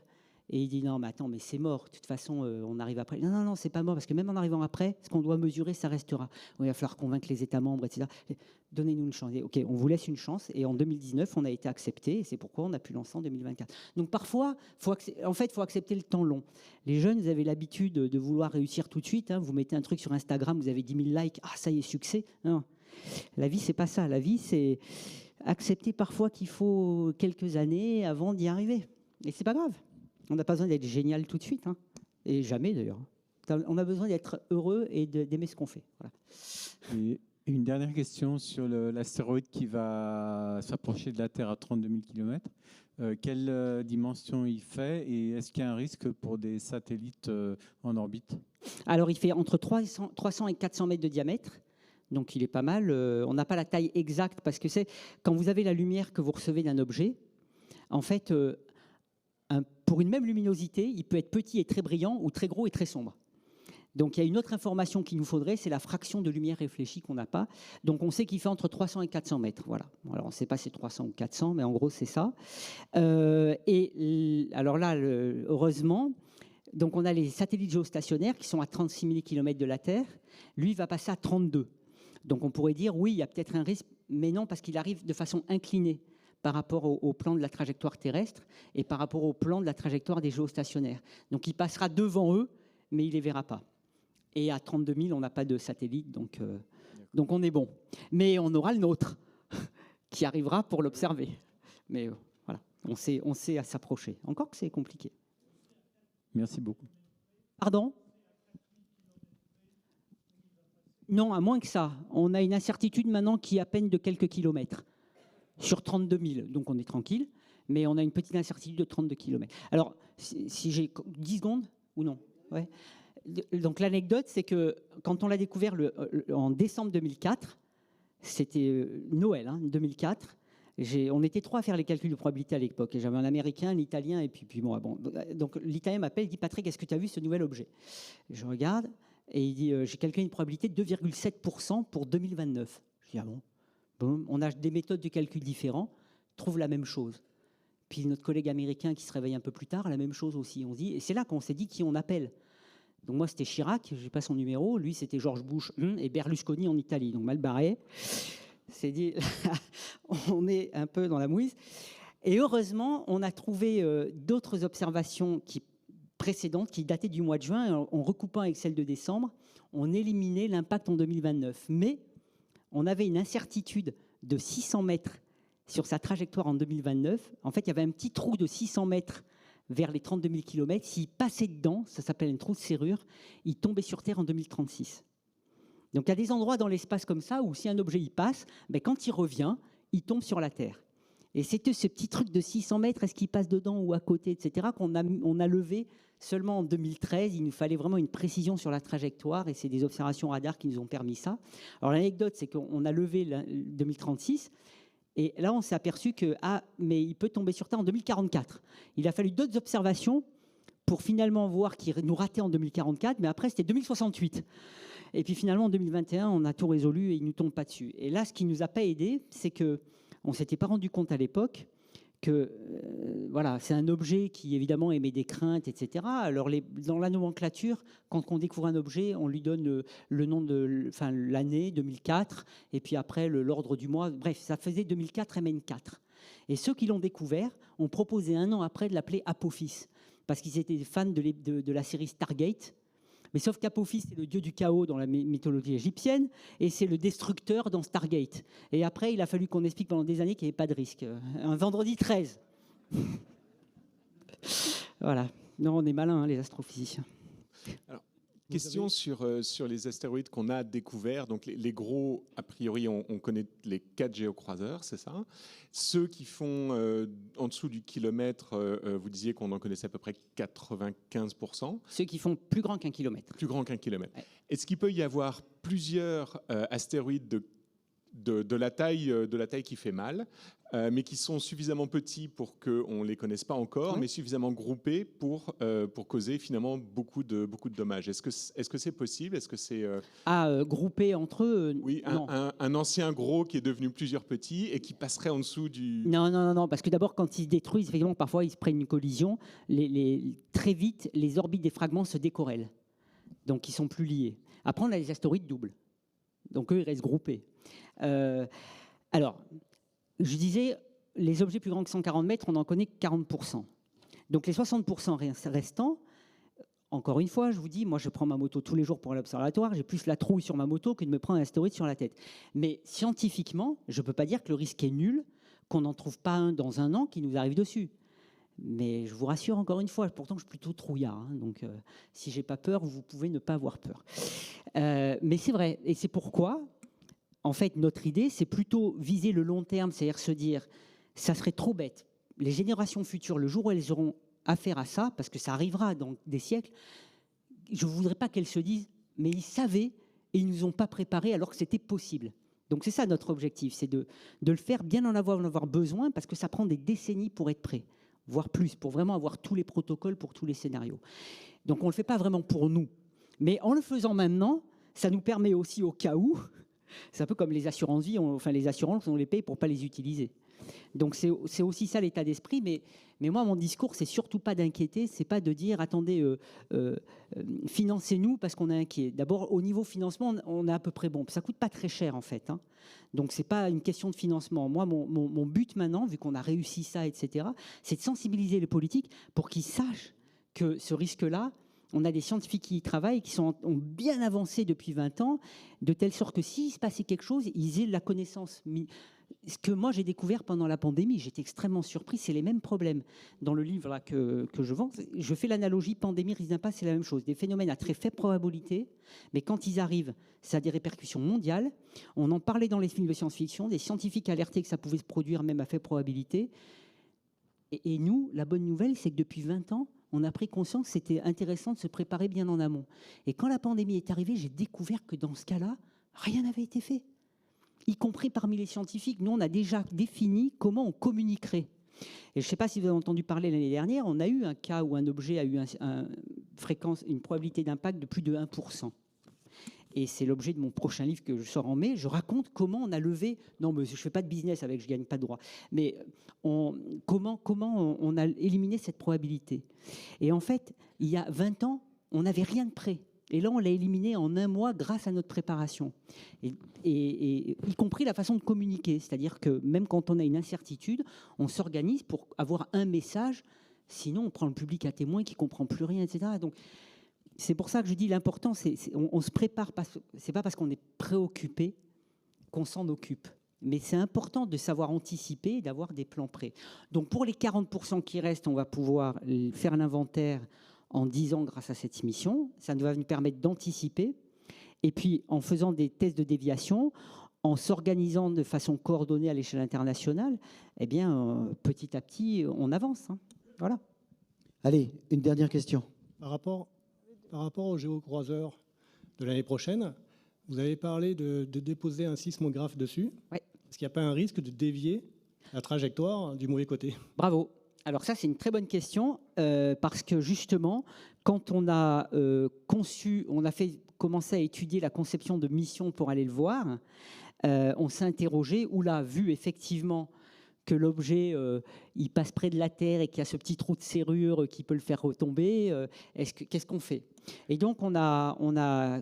Et il dit non, mais attends, mais c'est mort. De toute façon, on arrive après. Non, non, non, c'est pas mort, parce que même en arrivant après, ce qu'on doit mesurer, ça restera. Il va falloir convaincre les États membres, etc. Donnez-nous une chance. OK, on vous laisse une chance. Et en 2019, on a été accepté. Et c'est pourquoi on a pu lancer en 2024. Donc parfois, il faut accepter le temps long. Les jeunes, vous avez l'habitude de vouloir réussir tout de suite. Hein. Vous mettez un truc sur Instagram, vous avez 10 000 likes. Ah, ça y est, succès. Non. La vie, c'est pas ça. La vie, c'est accepter parfois qu'il faut quelques années avant d'y arriver. Et c'est pas grave. On n'a pas besoin d'être génial tout de suite, hein. Et jamais d'ailleurs. On a besoin d'être heureux et d'aimer ce qu'on fait. Voilà. Et une dernière question sur l'astéroïde qui va s'approcher de la Terre à 32 000 km. Quelle dimension il fait et est-ce qu'il y a un risque pour des satellites en orbite ? Alors, il fait entre 300 et 400 mètres de diamètre. Donc, il est pas mal. On n'a pas la taille exacte parce que c'est quand vous avez la lumière que vous recevez d'un objet, en fait... pour une même luminosité, il peut être petit et très brillant ou très gros et très sombre. Donc il y a une autre information qu'il nous faudrait, c'est la fraction de lumière réfléchie qu'on n'a pas. Donc on sait qu'il fait entre 300 et 400 mètres. Voilà. Alors on ne sait pas si c'est 300 ou 400, mais en gros c'est ça. Alors là, heureusement, donc on a les satellites géostationnaires qui sont à 36 000 km de la Terre. Lui, il va passer à 32. Donc on pourrait dire, oui, il y a peut-être un risque, mais non, parce qu'il arrive de façon inclinée par rapport au plan de la trajectoire terrestre et par rapport au plan de la trajectoire des géostationnaires. Donc il passera devant eux, mais il ne les verra pas. Et à 32 000, on n'a pas de satellite, donc on est bon. Mais on aura le nôtre, qui arrivera pour l'observer. Mais voilà, on sait à s'approcher. Encore que c'est compliqué. Merci beaucoup. Pardon ? Non, à moins que ça. On a une incertitude maintenant qui est à peine de quelques kilomètres. Sur 32 000, donc on est tranquille, mais on a une petite incertitude de 32 km. Alors, si j'ai 10 secondes, ou non ouais. Donc l'anecdote, c'est que quand on l'a découvert en décembre 2004, c'était Noël, 2004, on était 3 à faire les calculs de probabilité à l'époque, et j'avais un Américain, un Italien, et puis moi. Bon, donc l'Italien m'appelle, il dit « Patrick, est-ce que tu as vu ce nouvel objet ?» Je regarde, et il dit « J'ai calculé une probabilité de 2,7% pour 2029. » Je dis « Ah bon ?» Bon, on a des méthodes de calcul différentes, trouve la même chose. Puis notre collègue américain qui se réveille un peu plus tard, la même chose aussi. On dit, et c'est là qu'on s'est dit qui on appelle. Donc moi, c'était Chirac, je n'ai pas son numéro. Lui, c'était George Bush et Berlusconi en Italie. Donc mal barré. C'est dit, on est un peu dans la mouise. Et heureusement, on a trouvé d'autres observations précédentes qui dataient du mois de juin. En recoupant avec celle de décembre, on éliminait l'impact en 2029. Mais on avait une incertitude de 600 mètres sur sa trajectoire en 2029. En fait, il y avait un petit trou de 600 mètres vers les 32 000 km. S'il passait dedans, ça s'appelle un trou de serrure, il tombait sur Terre en 2036. Donc, il y a des endroits dans l'espace comme ça où si un objet y passe, quand il revient, il tombe sur la Terre. Et c'était ce petit truc de 600 mètres, est-ce qu'il passe dedans ou à côté, etc., qu'on a levé seulement en 2013. Il nous fallait vraiment une précision sur la trajectoire et c'est des observations radar qui nous ont permis ça. Alors l'anecdote, c'est qu'on a levé 2036 et là on s'est aperçu que mais il peut tomber sur Terre en 2044. Il a fallu d'autres observations pour finalement voir qu'il nous ratait en 2044, mais après c'était 2068. Et puis finalement en 2021, on a tout résolu et il ne nous tombe pas dessus. Et là, ce qui ne nous a pas aidé, c'est qu'on ne s'était pas rendu compte à l'époque que voilà, c'est un objet qui évidemment émet des craintes, etc. Alors dans la nomenclature, quand on découvre un objet, on lui donne le nom de l'année 2004, et puis après l'ordre du mois. Bref, ça faisait 2004 MN4. Et ceux qui l'ont découvert ont proposé un an après de l'appeler Apophis, parce qu'ils étaient fans de la série Stargate. Mais sauf qu'Apophis, c'est le dieu du chaos dans la mythologie égyptienne, et c'est le destructeur dans Stargate. Et après, il a fallu qu'on explique pendant des années qu'il n'y avait pas de risque. Un vendredi 13. Voilà. Non, on est malins, hein, les astrophysiciens. Alors, question sur les astéroïdes qu'on a découverts. Donc les gros, a priori, on connaît les 4 géocroiseurs, c'est ça. Ceux qui font en dessous du kilomètre, vous disiez qu'on en connaissait à peu près 95%. Ceux qui font plus grand qu'un kilomètre. Plus grand qu'un kilomètre. Ouais. Est-ce qu'il peut y avoir plusieurs astéroïdes de la taille qui fait mal, mais qui sont suffisamment petits pour qu'on ne les connaisse pas encore, mais suffisamment groupés pour causer finalement beaucoup de dommages. Est-ce que c'est possible? Est-ce que c'est Groupés entre eux? Oui, non. un ancien gros qui est devenu plusieurs petits et qui passerait en dessous du... Non, parce que d'abord, quand ils se détruisent, effectivement, parfois ils se prennent une collision, très vite, les orbites des fragments se décorrèlent, donc ils sont plus liés. Après, on a les astéroïdes doubles, donc eux, ils restent groupés. Alors, je disais, les objets plus grands que 140 mètres, on n'en connaît que 40%. Donc les 60% restants, encore une fois, je vous dis, moi je prends ma moto tous les jours pour l'observatoire, j'ai plus la trouille sur ma moto que de me prendre un astéroïde sur la tête. Mais scientifiquement, je ne peux pas dire que le risque est nul, qu'on n'en trouve pas un dans un an qui nous arrive dessus. Mais je vous rassure encore une fois, pourtant je suis plutôt trouillard, hein, donc si j'ai pas peur, vous pouvez ne pas avoir peur. Mais c'est vrai, et c'est pourquoi... En fait, notre idée, c'est plutôt viser le long terme, c'est-à-dire se dire, ça serait trop bête. Les générations futures, le jour où elles auront affaire à ça, parce que ça arrivera dans des siècles, je ne voudrais pas qu'elles se disent, mais ils savaient et ils ne nous ont pas préparés alors que c'était possible. Donc c'est ça notre objectif, c'est de le faire, bien en avoir besoin, parce que ça prend des décennies pour être prêt, voire plus, pour vraiment avoir tous les protocoles pour tous les scénarios. Donc on ne le fait pas vraiment pour nous. Mais en le faisant maintenant, ça nous permet aussi au cas où... C'est un peu comme les assurances-vie, les assurances, on les paye pour ne pas les utiliser. Donc c'est aussi ça l'état d'esprit, mais moi, mon discours, c'est surtout pas d'inquiéter, c'est pas de dire, attendez, financez-nous parce qu'on est inquiet. D'abord, au niveau financement, on est à peu près bon. Ça coûte pas très cher, en fait. Hein. Donc c'est pas une question de financement. Moi, mon but maintenant, vu qu'on a réussi ça, etc., c'est de sensibiliser les politiques pour qu'ils sachent que ce risque-là, on a des scientifiques qui y travaillent, qui ont bien avancé depuis 20 ans, de telle sorte que s'il se passait quelque chose, ils aient la connaissance. Ce que moi j'ai découvert pendant la pandémie, j'étais extrêmement surpris, c'est les mêmes problèmes. Dans le livre là, que je vends, je fais l'analogie pandémie, risque d'impact, c'est la même chose. Des phénomènes à très faible probabilité, mais quand ils arrivent, ça a des répercussions mondiales. On en parlait dans les films de science-fiction, des scientifiques alertaient que ça pouvait se produire même à faible probabilité. Et nous, la bonne nouvelle, c'est que depuis 20 ans, on a pris conscience que c'était intéressant de se préparer bien en amont. Et quand la pandémie est arrivée, j'ai découvert que dans ce cas-là, rien n'avait été fait, y compris parmi les scientifiques. Nous, on a déjà défini comment on communiquerait. Et je ne sais pas si vous avez entendu parler l'année dernière, on a eu un cas où un objet a eu une probabilité d'impact de plus de 1%. Et c'est l'objet de mon prochain livre que je sors en mai. Je raconte comment on a levé... Non, mais je ne fais pas de business avec, je ne gagne pas de droit. Mais comment on a éliminé cette probabilité. Et en fait, il y a 20 ans, on n'avait rien de prêt. Et là, on l'a éliminé en un mois grâce à notre préparation. Et y compris la façon de communiquer. C'est-à-dire que même quand on a une incertitude, on s'organise pour avoir un message. Sinon, on prend le public à témoin qui ne comprend plus rien, etc. Donc, c'est pour ça que je dis l'important, on se prépare, c'est pas parce qu'on est préoccupé qu'on s'en occupe. Mais c'est important de savoir anticiper et d'avoir des plans prêts. Donc pour les 40% qui restent, on va pouvoir faire l'inventaire en 10 ans grâce à cette mission. Ça va nous permettre d'anticiper. Et puis en faisant des tests de déviation, en s'organisant de façon coordonnée à l'échelle internationale, eh bien, petit à petit, on avance. Hein. Voilà. Allez, une dernière question. Par rapport au géocroiseur de l'année prochaine, vous avez parlé de déposer un sismographe dessus. Oui. Est-ce qu'il n'y a pas un risque de dévier la trajectoire du mauvais côté? Bravo. Alors ça, c'est une très bonne question, parce que justement, quand on a commencé à étudier la conception de mission pour aller le voir, on s'est interrogé, ou là, vu effectivement que l'objet il passe près de la Terre et qu'il y a ce petit trou de serrure qui peut le faire retomber, qu'est-ce qu'on fait? Et donc on a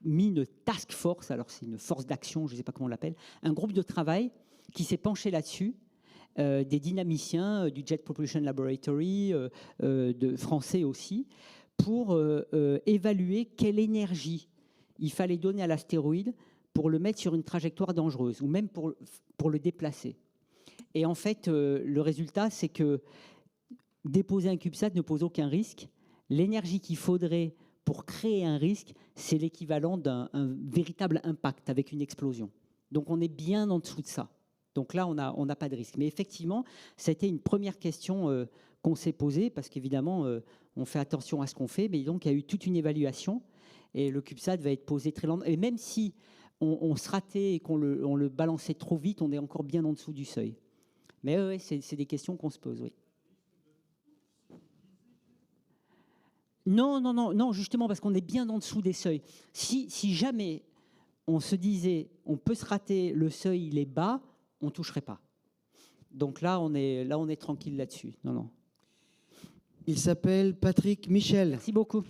mis une task force, alors c'est une force d'action, je ne sais pas comment on l'appelle, un groupe de travail qui s'est penché là-dessus, des dynamiciens du Jet Propulsion Laboratory, de français aussi, pour évaluer quelle énergie il fallait donner à l'astéroïde pour le mettre sur une trajectoire dangereuse, ou même pour le déplacer. Et en fait, le résultat, c'est que déposer un CubeSat ne pose aucun risque. L'énergie qu'il faudrait pour créer un risque, c'est l'équivalent d'un véritable impact avec une explosion. Donc on est bien en dessous de ça. Donc là, on n'a pas de risque. Mais effectivement, c'était une première question qu'on s'est posée, parce qu'évidemment, on fait attention à ce qu'on fait. Mais donc, il y a eu toute une évaluation. Et le CubeSat va être posé très lentement. Et même si on se ratait et qu'on le balançait trop vite, on est encore bien en dessous du seuil. Mais oui, c'est des questions qu'on se pose, oui. Non, justement, parce qu'on est bien en dessous des seuils. Si jamais on se disait, on peut se rater, le seuil, il est bas, on ne toucherait pas. Donc là, on est tranquille là-dessus. Non. Il s'appelle Patrick Michel. Merci beaucoup.